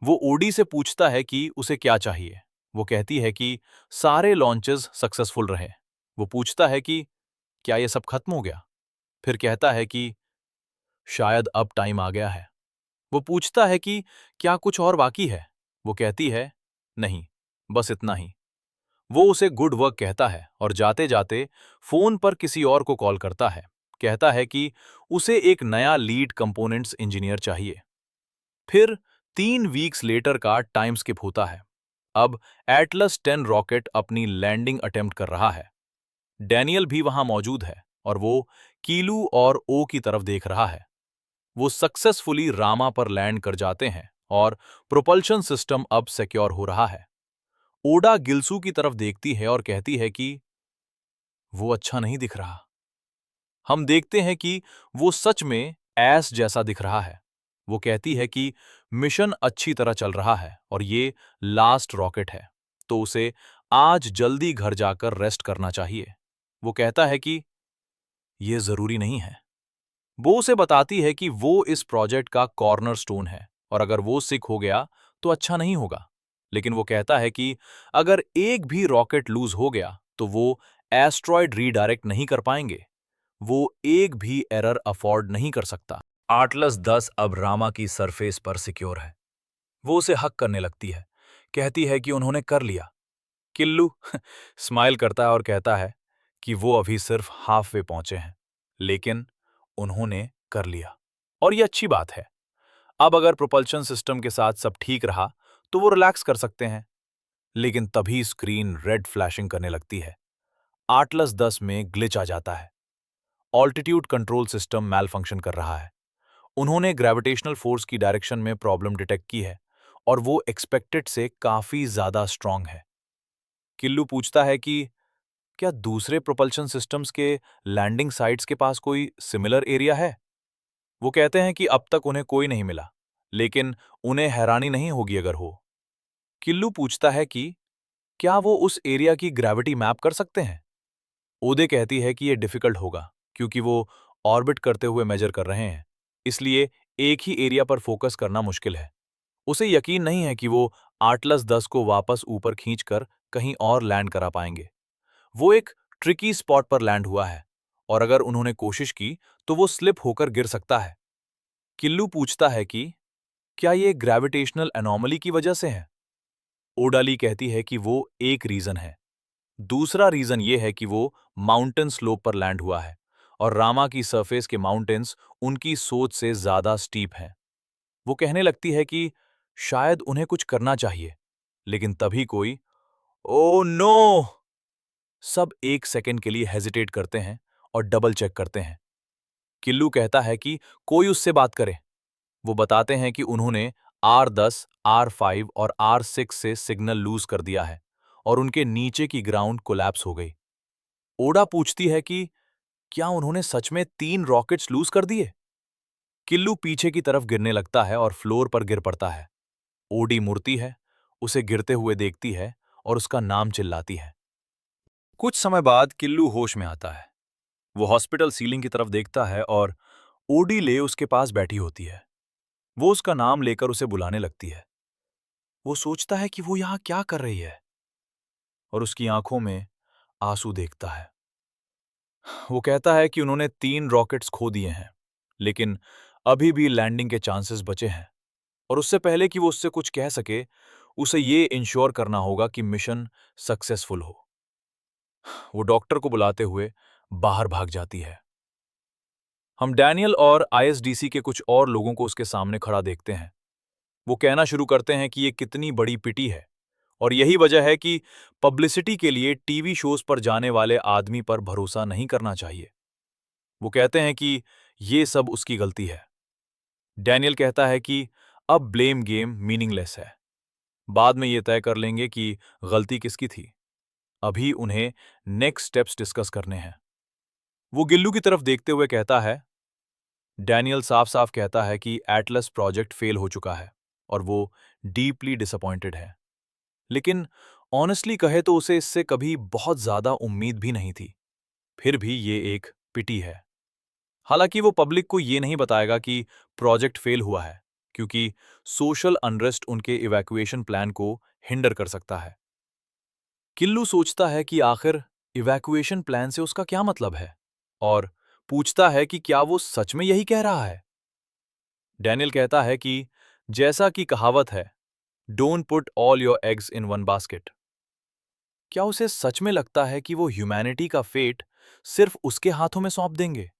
वो ओडी से पूछता है कि उसे क्या चाहिए। वो कहती है कि सारे लॉन्चेस सक्सेसफुल रहे। वो पूछता है कि क्या ये सब खत्म हो गया। फिर कहता है कि शायद अब टाइम आ गया है। वो पूछता है कि क्या कुछ और बाकी है। वो कहती है नहीं, बस इतना ही। वो उसे गुड वर्क कहता है और जाते जाते फोन पर किसी और को कॉल करता है, कहता है कि उसे एक नया लीड कंपोनेंट्स इंजीनियर चाहिए। फिर 3 वीक्स लेटर का टाइम स्किप होता है। अब एटलस 10 रॉकेट अपनी लैंडिंग अटेम्प्ट कर रहा है। डैनियल भी वहां मौजूद है और वो कीलू और ओ की तरफ देख रहा है। वो सक्सेसफुली रामा पर लैंड कर जाते हैं और प्रोपल्शन सिस्टम अब सिक्योर हो रहा है। ओडा गिल्सू की तरफ देखती है और कहती है कि वो अच्छा नहीं दिख रहा। हम देखते हैं कि वो सच में ऐस जैसा दिख रहा है। वो कहती है कि मिशन अच्छी तरह चल रहा है और ये लास्ट रॉकेट है, तो उसे आज जल्दी घर जाकर रेस्ट करना चाहिए। वो कहता है कि ये जरूरी नहीं है। वो उसे बताती है कि वो इस प्रोजेक्ट का कॉर्नरस्टोन है और अगर वो सिक हो गया तो अच्छा नहीं होगा। लेकिन वो कहता है कि अगर एक भी रॉकेट लूज हो गया तो वो एस्ट्रॉयड रीडायरेक्ट नहीं कर पाएंगे। वो एक भी एरर अफोर्ड नहीं कर सकता। आर्टलस 10 अब रामा की सरफेस पर सिक्योर है। वो उसे हक करने लगती है, कहती है कि उन्होंने कर लिया। किल्लू स्माइल करता है और कहता है कि वो अभी सिर्फ हाफ वे पहुंचे हैं, लेकिन उन्होंने कर लिया और ये अच्छी बात है। अब अगर प्रोपल्शन सिस्टम के साथ सब ठीक रहा तो वो रिलैक्स कर सकते हैं। लेकिन तभी स्क्रीन रेड फ्लैशिंग करने लगती है। आर्टलस 10 में ग्लिच आ जाता है। ऑल्टीट्यूड कंट्रोल सिस्टम मैल फंक्शन कर रहा है। उन्होंने ग्रेविटेशनल फोर्स की डायरेक्शन में प्रॉब्लम डिटेक्ट की है और वो एक्सपेक्टेड से काफी ज्यादा स्ट्रांग है। किल्लू पूछता है कि क्या दूसरे प्रोपल्शन सिस्टम्स के लैंडिंग साइट्स के पास कोई सिमिलर एरिया है। वो कहते हैं कि अब तक उन्हें कोई नहीं मिला, लेकिन उन्हें हैरानी नहीं होगी अगर हो। किल्लू पूछता है कि क्या वो उस एरिया की ग्रेविटी मैप कर सकते हैं। ओदे कहती है कि यह डिफिकल्ट होगा क्योंकि वो ऑर्बिट करते हुए मेजर कर रहे हैं, इसलिए एक ही एरिया पर फोकस करना मुश्किल है। उसे यकीन नहीं है कि वो आर्टलस 10 को वापस ऊपर खींचकर कहीं और लैंड करा पाएंगे। वो एक ट्रिकी स्पॉट पर लैंड हुआ है और अगर उन्होंने कोशिश की तो वो स्लिप होकर गिर सकता है। किल्लू पूछता है कि क्या ये ग्रेविटेशनल एनॉमली की वजह से है। ओडाली कहती है कि वो एक रीजन है। दूसरा रीजन ये है कि वो माउंटेन स्लोप पर लैंड हुआ है और रामा की सरफेस के माउंटेन्स उनकी सोच से ज्यादा स्टीप हैं। वो कहने लगती है कि शायद उन्हें कुछ करना चाहिए, लेकिन तभी कोई "ओह नो!" सब एक सेकंड के लिए हेजिटेट करते हैं और डबल चेक करते हैं। किल्लू कहता है कि कोई उससे बात करे। वो बताते हैं कि उन्होंने R10, R5 और R6 से सिग्नल लूज कर दिया है और उनके नीचे की ग्राउंड कोलैप्स हो गई। ओडा पूछती है कि क्या उन्होंने सच में 3 रॉकेट्स लूज कर दिए। किल्लू पीछे की तरफ गिरने लगता है और फ्लोर पर गिर पड़ता है। ओडी मुड़ती है, उसे गिरते हुए देखती है और उसका नाम चिल्लाती है। कुछ समय बाद किल्लू होश में आता है। वो हॉस्पिटल सीलिंग की तरफ देखता है और ओडी ले उसके पास बैठी होती है। वो उसका नाम लेकर उसे बुलाने लगती है। वो सोचता है कि वो यहाँ क्या कर रही है और उसकी आंखों में आंसू देखता है। वो कहता है कि उन्होंने 3 रॉकेट्स खो दिए हैं, लेकिन अभी भी लैंडिंग के चांसेस बचे हैं और उससे पहले कि वो उससे कुछ कह सके, उसे ये इंश्योर करना होगा कि मिशन सक्सेसफुल हो। वो डॉक्टर को बुलाते हुए बाहर भाग जाती है। हम डैनियल और आईएसडीसी के कुछ और लोगों को उसके सामने खड़ा देखते हैं। वो कहना शुरू करते हैं कि ये कितनी बड़ी पिटी है और यही वजह है कि पब्लिसिटी के लिए टीवी शोज पर जाने वाले आदमी पर भरोसा नहीं करना चाहिए। वो कहते हैं कि ये सब उसकी गलती है। डैनियल कहता है कि अब ब्लेम गेम मीनिंगलेस है। बाद में ये तय कर लेंगे कि गलती किसकी थी। अभी उन्हें नेक्स्ट स्टेप्स डिस्कस करने हैं। वो गिल्लू की तरफ देखते हुए कहता है, डैनियल साफ साफ कहता है कि एटलस प्रोजेक्ट फेल हो चुका है और वो डीपली डिसअपॉइंटेड है। लेकिन ऑनेस्टली कहे तो उसे इससे कभी बहुत ज्यादा उम्मीद भी नहीं थी। फिर भी ये एक पिटी है। हालांकि वो पब्लिक को ये नहीं बताएगा कि प्रोजेक्ट फेल हुआ है, क्योंकि सोशल अनरेस्ट उनके इवैक्यूएशन प्लान को हिंडर कर सकता है। किल्लू सोचता है कि आखिर इवैक्यूएशन प्लान से उसका क्या मतलब है और पूछता है कि क्या वो सच में यही कह रहा है। डैनियल कहता है कि जैसा कि कहावत है, don't put all your eggs in one basket. क्या उसे सच में लगता है कि वो ह्यूमैनिटी का फेट सिर्फ उसके हाथों में सौंप देंगे।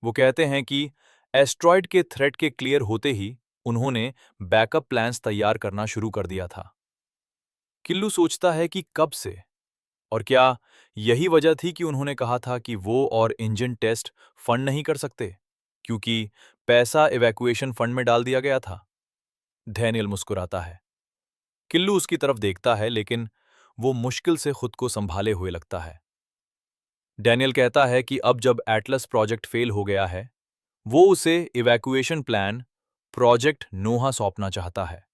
वो कहते हैं कि एस्ट्रॉयड के थ्रेट के क्लियर होते ही उन्होंने बैकअप प्लान्स तैयार करना शुरू कर दिया था। किल्लू सोचता है कि कब से, और क्या यही वजह थी कि उन्होंने कहा था कि वो और इंजन टेस्ट फंड नहीं कर सकते, क्योंकि पैसा इवैक्यूएशन फंड में डाल दिया गया था। डैनियल मुस्कुराता है। किल्लू उसकी तरफ देखता है, लेकिन वो मुश्किल से खुद को संभाले हुए लगता है। डैनियल कहता है कि अब जब एटलस प्रोजेक्ट फेल हो गया है, वो उसे इवैक्यूएशन प्लान प्रोजेक्ट नोहा सौंपना चाहता है।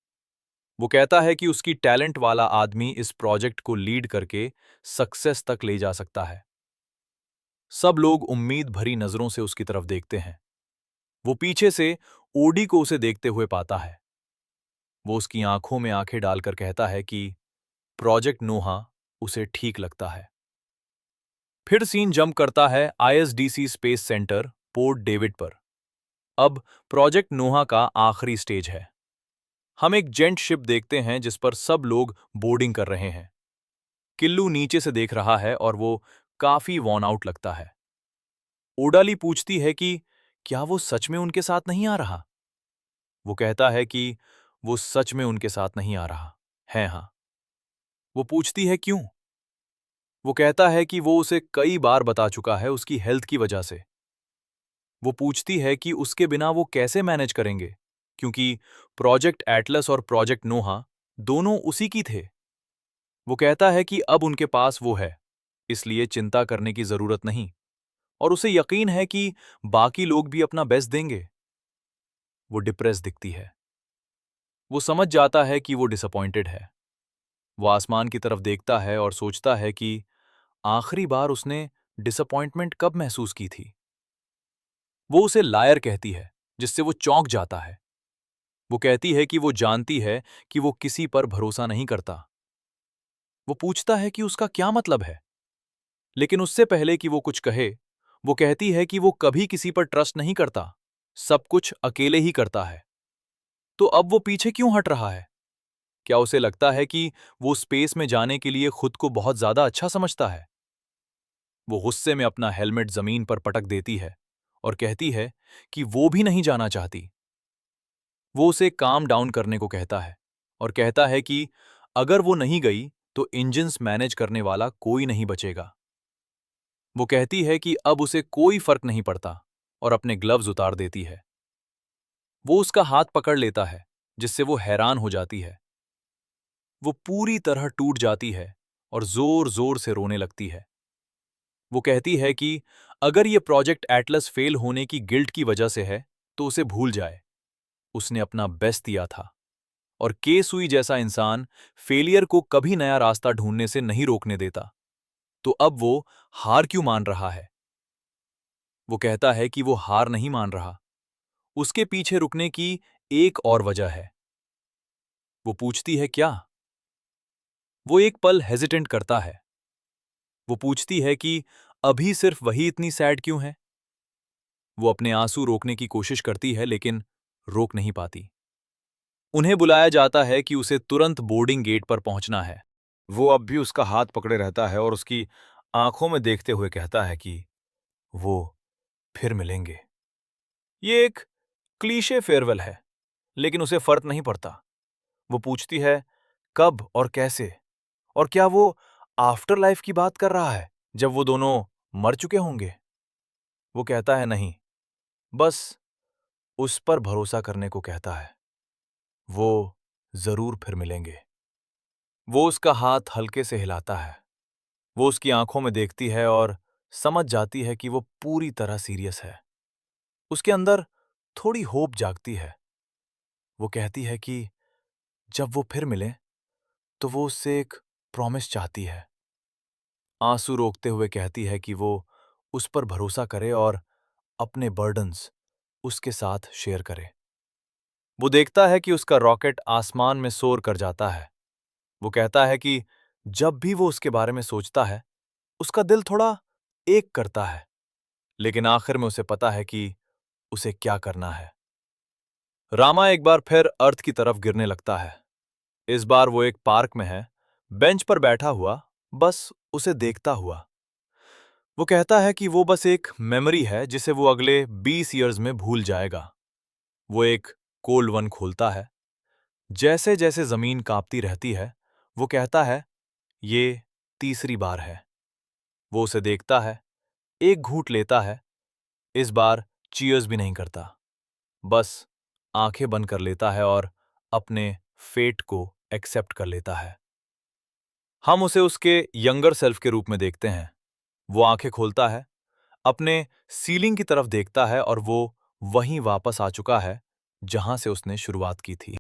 वो कहता है कि उसकी टैलेंट वाला आदमी इस प्रोजेक्ट को लीड करके सक्सेस तक ले जा सकता है। सब लोग उम्मीद भरी नजरों से उसकी तरफ देखते हैं। वो पीछे से ओडी को उसे देखते हुए पाता है। वो उसकी आंखों में आंखें डालकर कहता है कि प्रोजेक्ट नोहा उसे ठीक लगता है। फिर सीन जंप करता है आईएसडीसी स्पेस सेंटर पोर्ट डेविड पर। अब प्रोजेक्ट नोहा का आखिरी स्टेज है। हम एक जेंट शिप देखते हैं जिस पर सब लोग बोर्डिंग कर रहे हैं। किल्लू नीचे से देख रहा है और वो काफी वॉर्न आउट लगता है। ओडाली पूछती है कि क्या वो सच में उनके साथ नहीं आ रहा। वो कहता है कि वो सच में उनके साथ नहीं आ रहा है। हाँ। वो पूछती है क्यों। वो कहता है कि वो उसे कई बार बता चुका है उसकी हेल्थ की वजह से। वो पूछती है कि उसके बिना वो कैसे मैनेज करेंगे, क्योंकि प्रोजेक्ट एटलस और प्रोजेक्ट नोहा दोनों उसी की थे। वो कहता है कि अब उनके पास वो है, इसलिए चिंता करने की जरूरत नहीं, और उसे यकीन है कि बाकी लोग भी अपना बेस्ट देंगे। वो डिप्रेस दिखती है। वो समझ जाता है कि वो डिसअपॉइंटेड है। वो आसमान की तरफ देखता है और सोचता है कि आखिरी बार उसने डिसअपॉइंटमेंट कब महसूस की थी। वो उसे लायर कहती है, जिससे वो चौंक जाता है। वो कहती है कि वो जानती है कि वो किसी पर भरोसा नहीं करता। वो पूछता है कि उसका क्या मतलब है, लेकिन उससे पहले कि वो कुछ कहे, वो कहती है कि वो कभी किसी पर ट्रस्ट नहीं करता, सब कुछ अकेले ही करता है। तो अब वो पीछे क्यों हट रहा है? क्या उसे लगता है कि वो स्पेस में जाने के लिए खुद को बहुत ज्यादा अच्छा समझता है? वो गुस्से में अपना हेलमेट जमीन पर पटक देती है और कहती है कि वो भी नहीं जाना चाहती। वो उसे काम डाउन करने को कहता है और कहता है कि अगर वो नहीं गई तो इंजन्स मैनेज करने वाला कोई नहीं बचेगा। वो कहती है कि अब उसे कोई फर्क नहीं पड़ता और अपने ग्लव्स उतार देती है। वो उसका हाथ पकड़ लेता है, जिससे वो हैरान हो जाती है। वो पूरी तरह टूट जाती है और जोर जोर से रोने लगती है। वो कहती है कि अगर ये प्रोजेक्ट एटलस फेल होने की गिल्ट की वजह से है, तो उसे भूल जाए। उसने अपना बेस्ट दिया था, और केसुई जैसा इंसान फेलियर को कभी नया रास्ता ढूंढने से नहीं रोकने देता। तो अब वो हार क्यों मान रहा है? वो कहता है कि वो हार नहीं मान रहा। उसके पीछे रुकने की एक और वजह है। वो पूछती है क्या? वो एक पल हेजिटेंट करता है। वो पूछती है कि अभी सिर्फ वही इतनी सैड क्यों है? वो अपने आंसू रोकने की कोशिश करती है, लेकिन रोक नहीं पाती। उन्हें बुलाया जाता है कि उसे तुरंत बोर्डिंग गेट पर पहुंचना है। वो अब भी उसका हाथ पकड़े रहता है और उसकी आंखों में देखते हुए कहता है कि वो फिर मिलेंगे। ये एक क्लीशे फेयरवेल है, लेकिन उसे फर्क नहीं पड़ता। वो पूछती है कब और कैसे, और क्या वो आफ्टर लाइफ की बात कर रहा है जब वो दोनों मर चुके होंगे। वो कहता है नहीं, बस उस पर भरोसा करने को कहता है। वो जरूर फिर मिलेंगे। वो उसका हाथ हल्के से हिलाता है। वो उसकी आंखों में देखती है और समझ जाती है कि वो पूरी तरह सीरियस है। उसके अंदर थोड़ी होप जागती है। वो कहती है कि जब वो फिर मिले तो वो उससे एक प्रॉमिस चाहती है। आंसू रोकते हुए कहती है कि वो उस पर भरोसा करे और अपने बर्डन्स उसके साथ शेयर करे। वो देखता है कि उसका रॉकेट आसमान में सोर कर जाता है। वो कहता है कि जब भी वो उसके बारे में सोचता है, उसका दिल थोड़ा एक करता है, लेकिन आखिर में उसे पता है कि उसे क्या करना है। रामा एक बार फिर अर्थ की तरफ गिरने लगता है। इस बार वो एक पार्क में है, बेंच पर बैठा हुआ, बस उसे देखता हुआ। वो कहता है कि वो बस एक मेमोरी है जिसे वो अगले 20 ईयर्स में भूल जाएगा। वो एक कोल्ड वन खोलता है। जैसे जैसे जमीन कांपती रहती है, वो कहता है, ये तीसरी बार है। वो उसे देखता है, एक घूंट लेता है, इस बार चीयर्स भी नहीं करता, बस आंखें बंद कर लेता है और अपने फेट को एक्सेप्ट कर लेता है। हम उसे उसके यंगर सेल्फ के रूप में देखते हैं। वो आंखें खोलता है, अपने सीलिंग की तरफ देखता है और वो वहीं वापस आ चुका है जहां से उसने शुरुआत की थी।